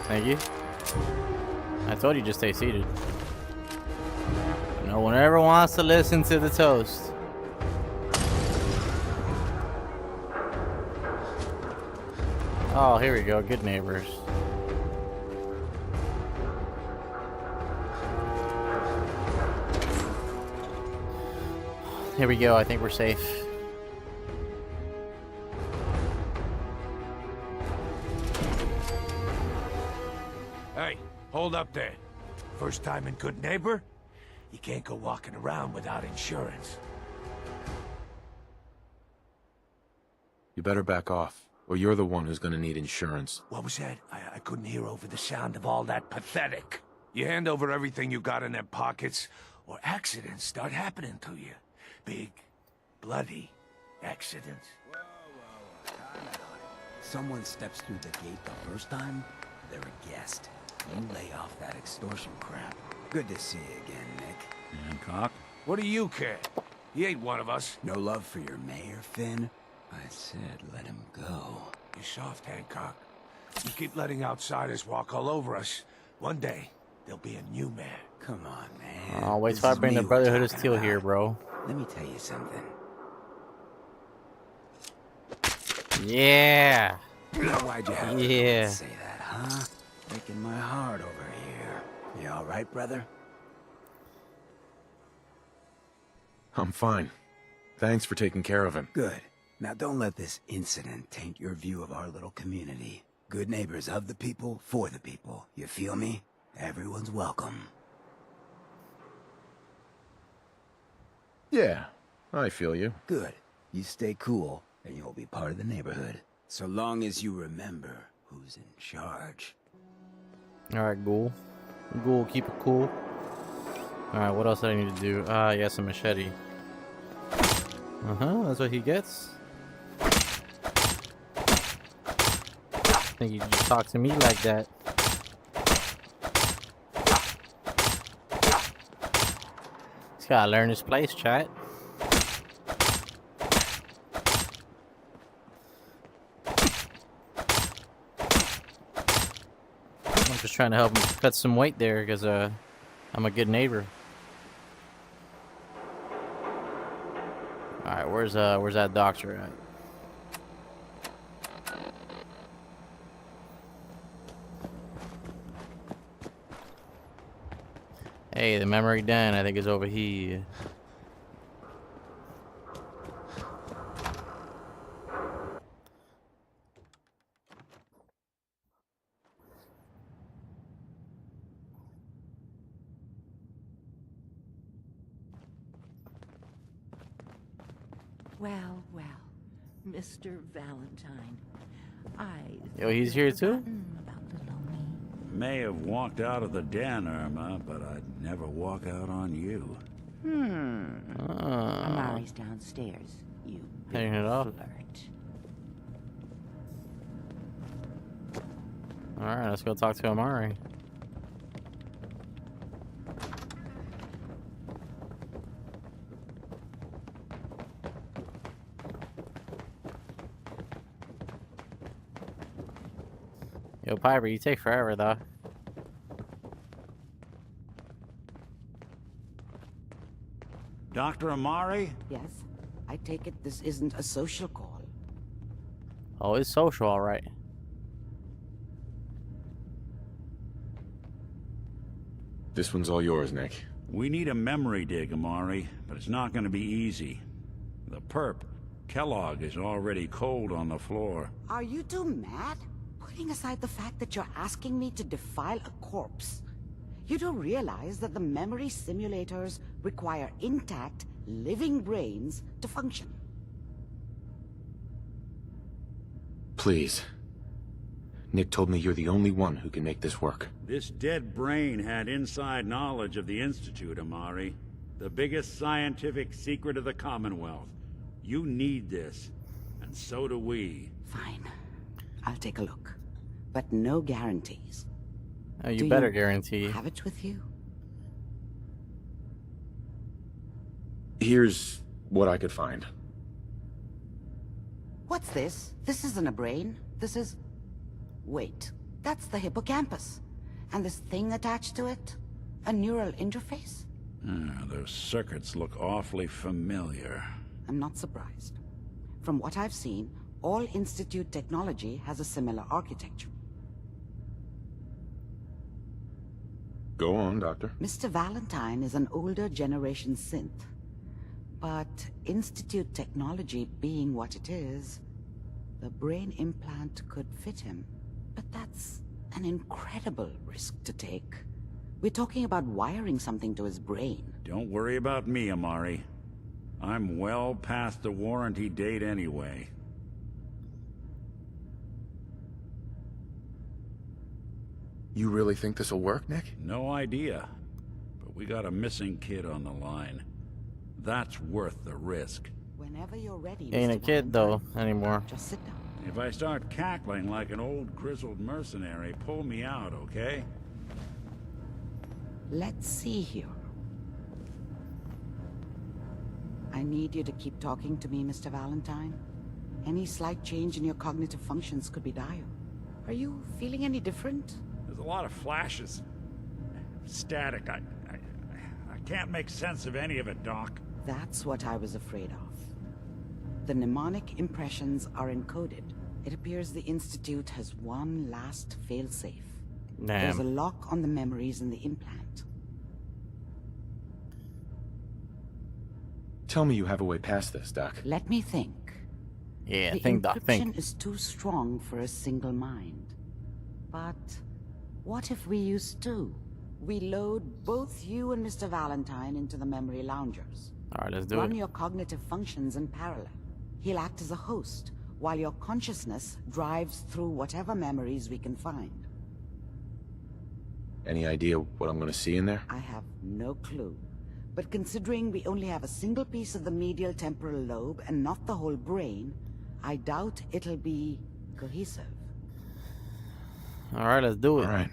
Thank you. I told you just stay seated. No one ever wants to listen to the toast. Oh, here we go. Good neighbors. Here we go. I think we're safe. Hey, hold up there. First time in Good Neighbor? You can't go walking around without insurance. you better back off, or you're the one who's gonna need insurance. What was that? I couldn't hear over the sound of all that pathetic. You hand over everything you got in their pockets, or accidents start happening to you. Big, bloody accidents. Someone steps through the gate the first time, they're a guest. You lay off that extortion crap. Good to see you again, Nick. Hancock? What do you care? He ain't one of us. No love for your mayor, Finn? I said let him go. You're soft, Hancock. You keep letting outsiders walk all over us. One day, there'll be a new mayor. Come on, man. Oh, wait till I bring the Brotherhood of Steel here, bro. Let me tell you something. Yeah. Now, why'd you have Yeah. to say that, huh? Breaking my heart over here. You all right, brother? I'm fine. Thanks for taking care of him. Good. Now don't let this incident taint your view of our little community. Good neighbors of the people, for the people. You feel me? Everyone's welcome. Yeah, I feel you. Good. You stay cool, and you'll be part of the neighborhood. So long as you remember who's in charge. Alright, Ghoul. Ghoul, keep it cool. Alright, what else do I need to do? Yes, a machete. That's what he gets. Think you just talk to me like that. He's gotta learn his place, chat. I'm just trying to help him cut some weight there because I'm a good neighbor. Alright, where's that doctor at? Hey, the memory den, I think, is over here. Well, well, Mr. Valentine, Yo, he's here too? May have walked out of the den, Irma, but I'd never walk out on you. Amari's downstairs. You Hanging it off. flirt. Alright, let's go talk to Amari. Yo, Piper, you take forever, though. Dr. Amari? Yes? I take it this isn't a social call. Oh, it's social, alright. This one's all yours, Nick. We need a memory dig, Amari, but it's not going to be easy. The perp, Kellogg, is already cold on the floor. Are you two mad? Putting aside the fact that you're asking me to defile a corpse, you don't realize that the memory simulators require intact, living brains to function. Please. Nick told me you're the only one who can make this work. This dead brain had inside knowledge of the Institute, Amari. The biggest scientific secret of the Commonwealth. You need this, and so do we. Fine. I'll take a look. But no guarantees. Oh, you Do better you guarantee. have it with you? Here's what I could find. What's this? This isn't a brain. This is... Wait, that's the hippocampus. And this thing attached to it? A neural interface? Those circuits look awfully familiar. I'm not surprised. From what I've seen, all Institute technology has a similar architecture. Go on, Doctor. Mr. Valentine is an older generation synth. But Institute technology being what it is, the brain implant could fit him. But that's an incredible risk to take. We're talking about wiring something to his brain. Don't worry about me, Amari. I'm well past the warranty date anyway. You really think this'll work, Nick? No idea. But we got a missing kid on the line. That's worth the risk. Whenever you're ready, Ain't a Mr. kid, though, anymore. Just sit down. If I start cackling like an old grizzled mercenary, pull me out, okay? Let's see here. I need you to keep talking to me, Mr. Valentine. Any slight change in your cognitive functions could be dire. Are you feeling any different? There's a lot of flashes. Static. I can't make sense of any of it, Doc. That's what I was afraid of. The mnemonic impressions are encoded. It appears the Institute has one last failsafe. There's a lock on the memories in the implant. Tell me you have a way past this, Doc. Let me think. Yeah, the think, Doc, think. encryption is too strong for a single mind. But what if we use two? We load both you and Mr. Valentine into the memory loungers. Alright, let's do Run it. your cognitive functions in parallel. He'll act as a host, while your consciousness drives through whatever memories we can find. Any idea what I'm gonna see in there? I have no clue. But considering we only have a single piece of the medial temporal lobe and not the whole brain, I doubt it'll be cohesive. Alright, let's do it. Alright.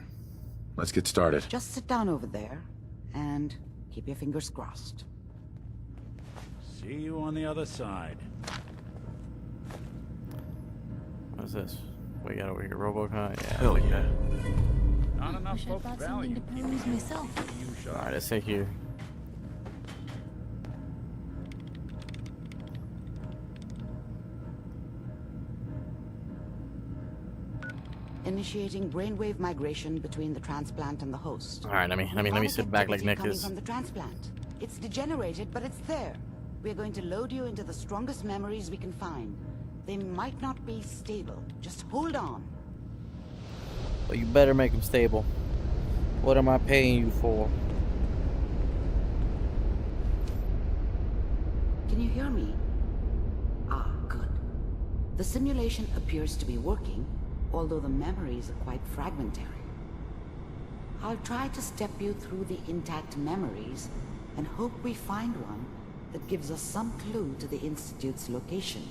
Let's get started. Just sit down over there and keep your fingers crossed. See you on the other side. What's this? We got over here, Robocon. Yeah. Hell yeah. Not enough Wish I folks bought value something to peruse myself. Alright, let's take here. Initiating brainwave migration between the transplant and the host. Alright, let me sit back like Nick Coming is. from the transplant. It's degenerated, but it's there. We're going to load you into the strongest memories we can find. They might not be stable. Just hold on. Well, you better make them stable. What am I paying you for? Can you hear me? Ah, good. The simulation appears to be working, although the memories are quite fragmentary. I'll try to step you through the intact memories and hope we find one that gives us some clue to the Institute's location.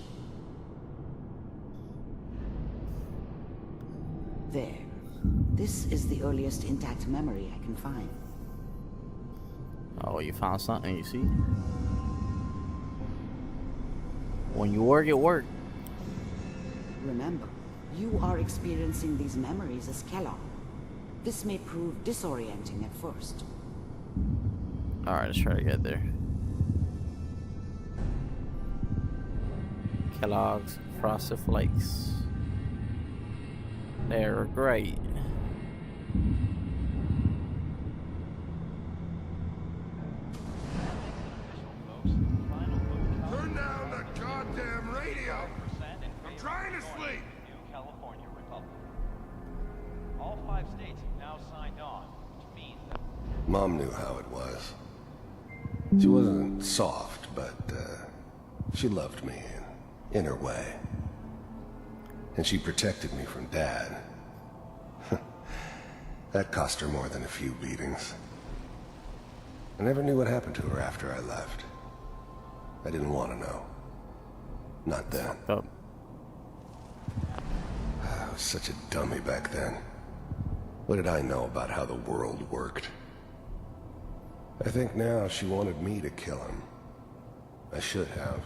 There. This is the earliest intact memory I can find. Oh, you found something, you see? When you work, it works. Remember, you are experiencing these memories as Kellogg. This may prove disorienting at first. Alright, let's try to get there. Kellogg's Frosted Flakes. They're great. Turn down the goddamn radio! I'm trying to sleep! California Republic. All 5 states have now signed on, which means that Mom knew how it was. She wasn't soft, but she loved me in her way. And she protected me from Dad. That cost her more than a few beatings. I never knew what happened to her after I left. I didn't want to know. Not then. I was such a dummy back then. What did I know about how the world worked? I think now she wanted me to kill him. I should have.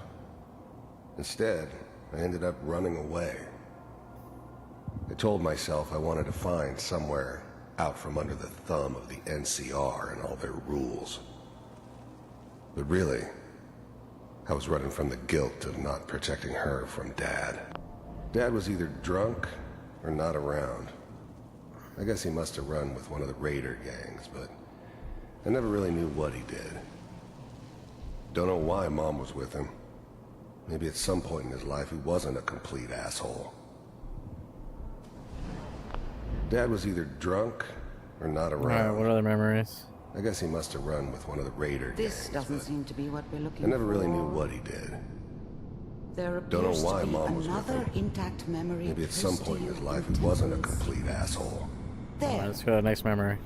Instead, I ended up running away. I told myself I wanted to find somewhere out from under the thumb of the NCR and all their rules. But really, I was running from the guilt of not protecting her from Dad. Dad was either drunk or not around. I guess he must have run with one of the raider gangs, but I never really knew what he did. Don't know why Mom was with him. Maybe at some point in his life he wasn't a complete asshole. Dad was either drunk or not around. Alright, what other memories? I guess he must have run with one of the raider This gangs, doesn't but seem to be what we're looking I never for. really knew what he did. There Don't know appears why to be Mom was with another him. intact memory. Maybe at some close to point in you his life he wasn't a complete asshole. There. Alright, let's go to the next memory.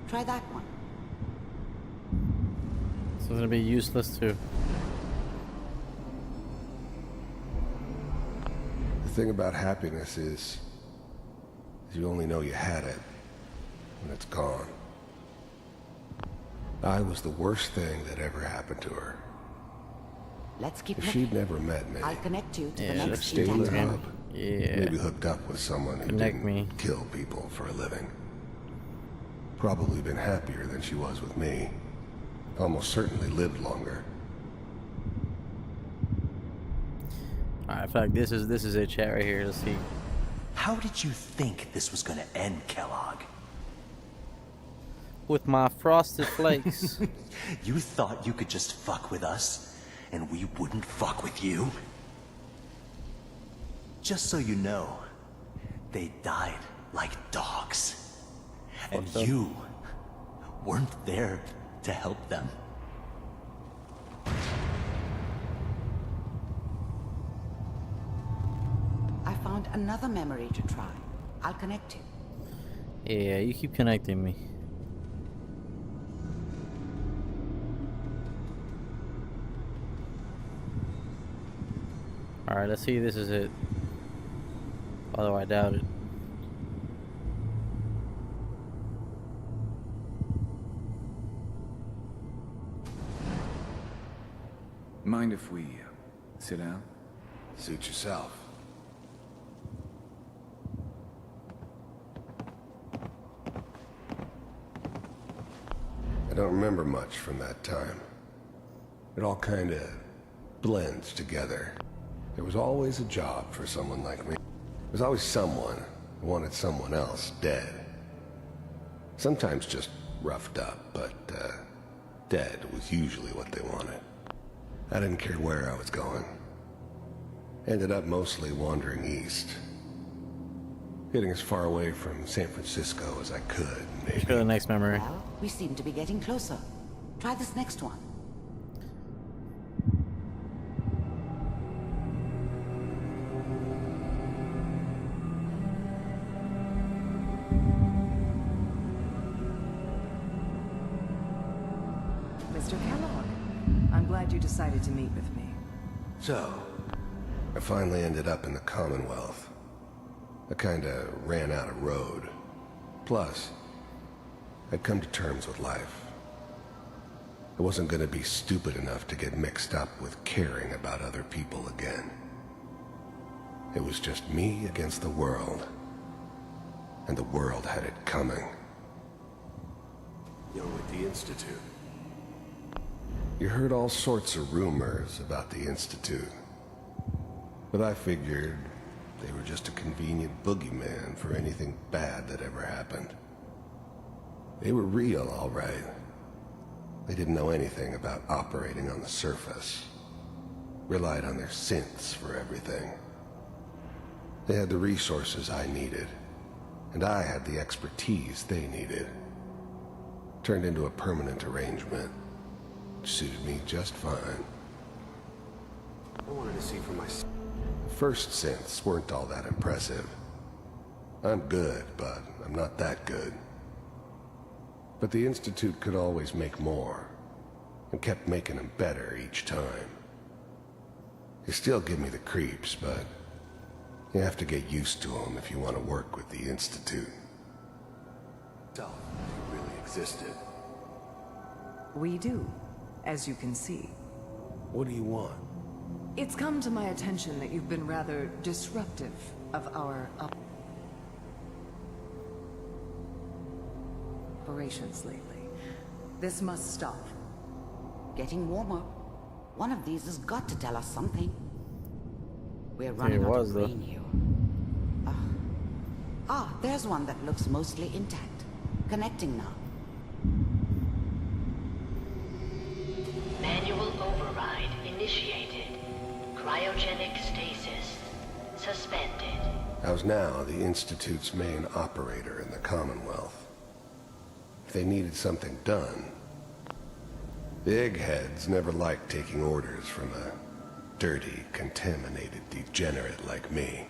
Try that one. This is gonna be useless too. The thing about happiness is you only know you had it when it's gone. I was the worst thing that ever happened to her. Let's keep If looking. she'd never met me, I'll connect you to Yeah, the she'd have next stayed in intact the memory. hub. Yeah. Maybe hooked up with someone who Connect didn't me. kill people for a living. Probably been happier than she was with me. Almost certainly lived longer. Alright, I feel like this is a chat right here. Let's see. How did you think this was gonna end, Kellogg? With my Frosted Flakes. You thought you could just fuck with us, and we wouldn't fuck with you? Just so you know, they died like dogs. And you weren't there to help them. I found another memory to try. I'll connect you. Yeah, you keep connecting me. Alright, let's see if this is it. Although I doubt it. Mind if we sit down? Suit yourself. I don't remember much from that time. It all kind of blends together. There was always a job for someone like me. There was always someone who wanted someone else dead. Sometimes just roughed up, but dead was usually what they wanted. I didn't care where I was going. Ended up mostly wandering east. Getting as far away from San Francisco as I could, maybe. Go to the next memory. Well, we seem to be getting closer. Try this next one. Mr. Kellogg, I'm glad you decided to meet with me. So, I finally ended up in the Commonwealth. I kinda ran out of road. Plus, I'd come to terms with life. I wasn't gonna be stupid enough to get mixed up with caring about other people again. It was just me against the world. And the world had it coming. You're with the Institute. You heard all sorts of rumors about the Institute. But I figured they were just a convenient boogeyman for anything bad that ever happened. They were real, all right. They didn't know anything about operating on the surface. Relied on their synths for everything. They had the resources I needed, and I had the expertise they needed. Turned into a permanent arrangement. Suited me just fine. I wanted to see for myself. The first synths weren't all that impressive. I'm good, but I'm not that good. But the Institute could always make more, and kept making them better each time. They still give me the creeps, but you have to get used to them if you want to work with the Institute. So, you really existed. We do, as you can see. What do you want? It's come to my attention that you've been rather disruptive of our operations lately. This must stop. Getting warmer. One of these has got to tell us something. We're running out of green here. There's one that looks mostly intact. Connecting now. Manual override initiated. Cryogenic stasis suspended. I was now the Institute's main operator in the Commonwealth. If they needed something done, the eggheads never liked taking orders from a dirty, contaminated degenerate like me.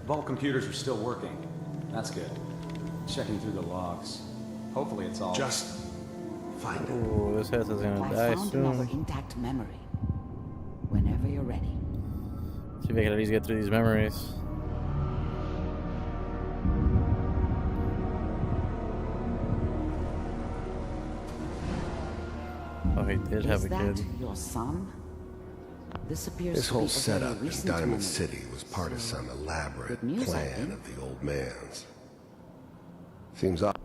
Vault computers are still working. That's good. Checking through the logs. Hopefully it's all... Just find it. Ooh, this house is gonna die I found soon. another intact memory. Whenever you're ready. See if I can at least get through these memories. Oh, he did have a kid. Is that your son? This appears This to whole be a setup very in recent Diamond memory. City was part of some elaborate Good news, I plan think. of the old man's. Seems odd.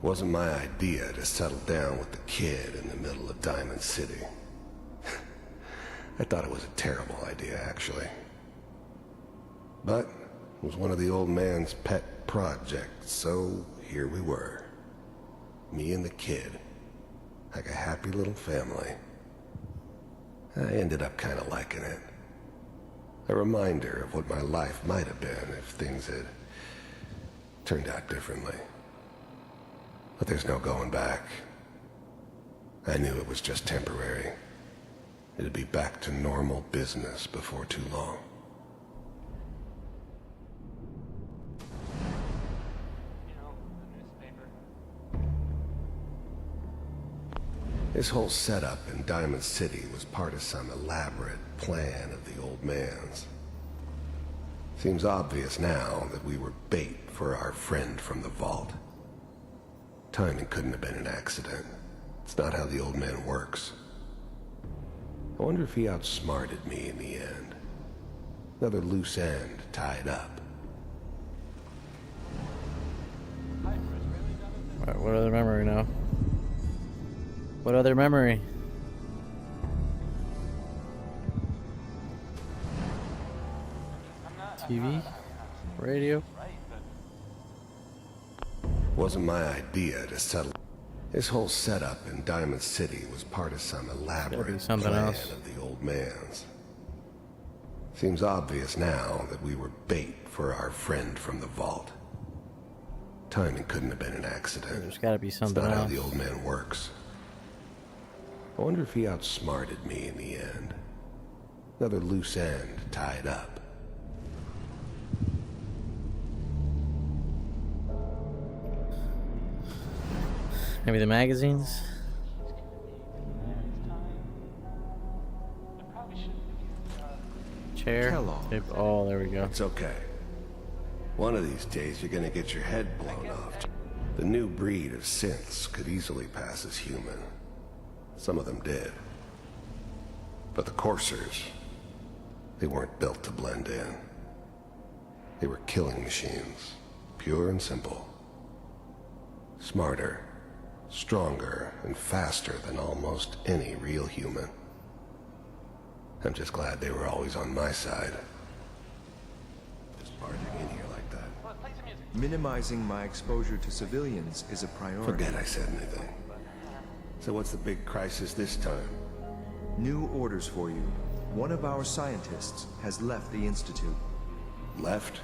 Wasn't my idea to settle down with the kid in the middle of Diamond City. I thought it was a terrible idea, actually. But it was one of the old man's pet projects, so here we were. Me and the kid. Like a happy little family. I ended up kind of liking it. A reminder of what my life might have been if things had turned out differently. But there's no going back. I knew it was just temporary. It'd be back to normal business before too long. This whole setup in Diamond City was part of some elaborate plan of the old man's. Seems obvious now that we were bait for our friend from the vault. Timing couldn't have been an accident. It's not how the old man works. I wonder if he outsmarted me in the end. Another loose end tied up. Alright, what other memory now? What other memory? TV? Radio? Wasn't my idea to settle. This whole setup in Diamond City was part of some elaborate plan of the old man's. Seems obvious now that we were bait for our friend from the vault. Timing couldn't have been an accident. There's gotta be something else. It's not else. how the old man works. I wonder if he outsmarted me in the end. Another loose end tied up. Maybe the magazines? Chair? Tape. Oh, there we go. It's okay. One of these days you're gonna get your head blown off. The new breed of synths could easily pass as human. Some of them did. But the coursers, they weren't built to blend in. They were killing machines, pure and simple. Smarter, stronger, and faster than almost any real human. I'm just glad they were always on my side. Just barging in here like that. Minimizing my exposure to civilians is a priority. Forget I said anything. So what's the big crisis this time? New orders for you. One of our scientists has left the Institute. Left?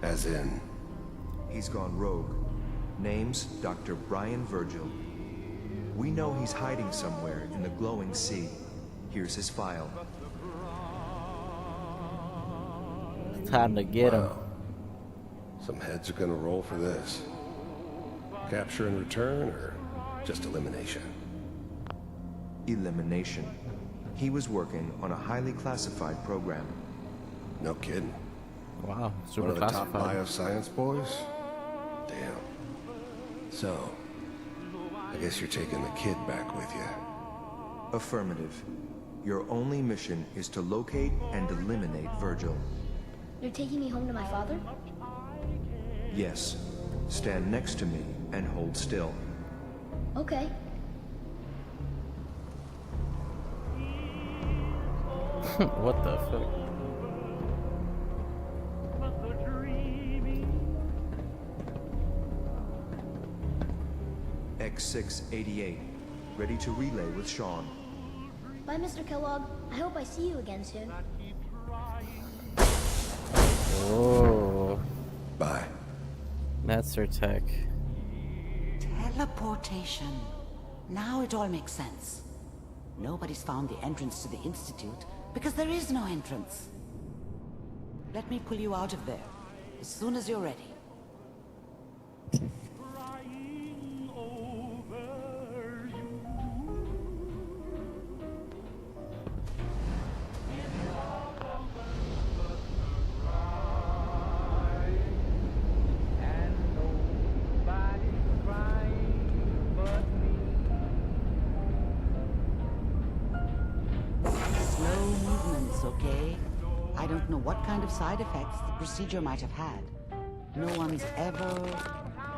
As in? He's gone rogue. Name's Dr. Brian Virgil. We know he's hiding somewhere in the glowing sea. Here's his file. It's time to get him. Some heads are gonna roll for this. Capture and return, or just elimination? Elimination. He was working on a highly classified program. No kidding. Wow, super One of the classified. top bioscience boys? Damn. So, I guess you're taking the kid back with you. Affirmative. Your only mission is to locate and eliminate Virgil. You're taking me home to my father? Yes. Stand next to me and hold still. Okay. What the fuck? X688. Ready to relay with Sean. Bye, Mr. Kellogg. I hope I see you again soon. Oh. Bye. That's their tech. Teleportation. Now it all makes sense. Nobody's found the entrance to the Institute because there is no entrance. Let me pull you out of there as soon as you're ready. Slow movements, okay? I don't know what kind of side effects the procedure might have had. No one's ever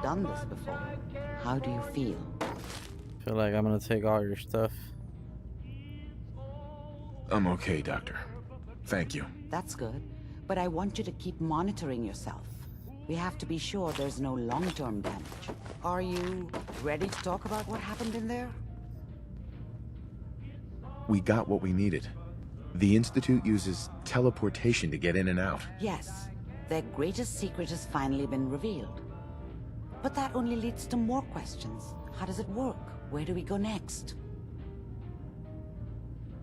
done this before. How do you feel? I feel like I'm gonna take all your stuff. I'm okay, Doctor. Thank you. That's good, but I want you to keep monitoring yourself. We have to be sure there's no long-term damage. Are you ready to talk about what happened in there? We got what we needed. The Institute uses teleportation to get in and out. Yes, their greatest secret has finally been revealed. But that only leads to more questions. How does it work? Where do we go next?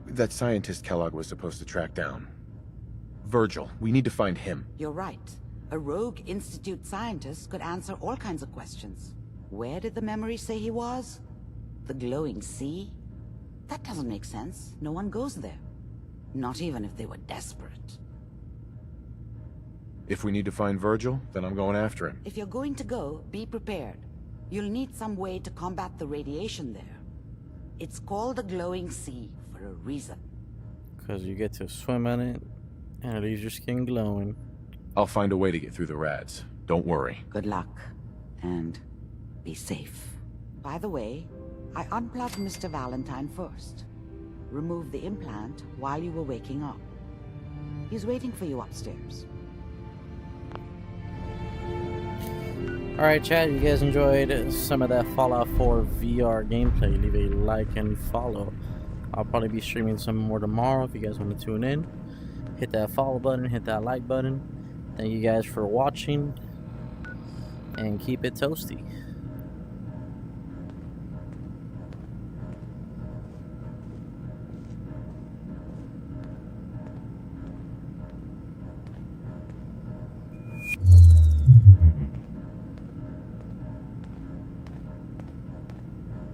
That scientist Kellogg was supposed to track down. Virgil, we need to find him. You're right. A rogue Institute scientist could answer all kinds of questions. Where did the memory say he was? The glowing sea? That doesn't make sense. No one goes there. Not even if they were desperate. If we need to find Virgil, then I'm going after him. If you're going to go, be prepared. You'll need some way to combat the radiation there. It's called the glowing sea for a reason. Because you get to swim in it, and it leaves your skin glowing. I'll find a way to get through the rads. Don't worry. Good luck. And be safe. By the way, I unplugged Mr. Valentine first. Removed the implant while you were waking up. He's waiting for you upstairs. Alright, chat, you guys enjoyed some of that Fallout 4 VR gameplay. Leave a like and follow. I'll probably be streaming some more tomorrow if you guys want to tune in. Hit that follow button, hit that like button. Thank you guys for watching, and keep it toasty.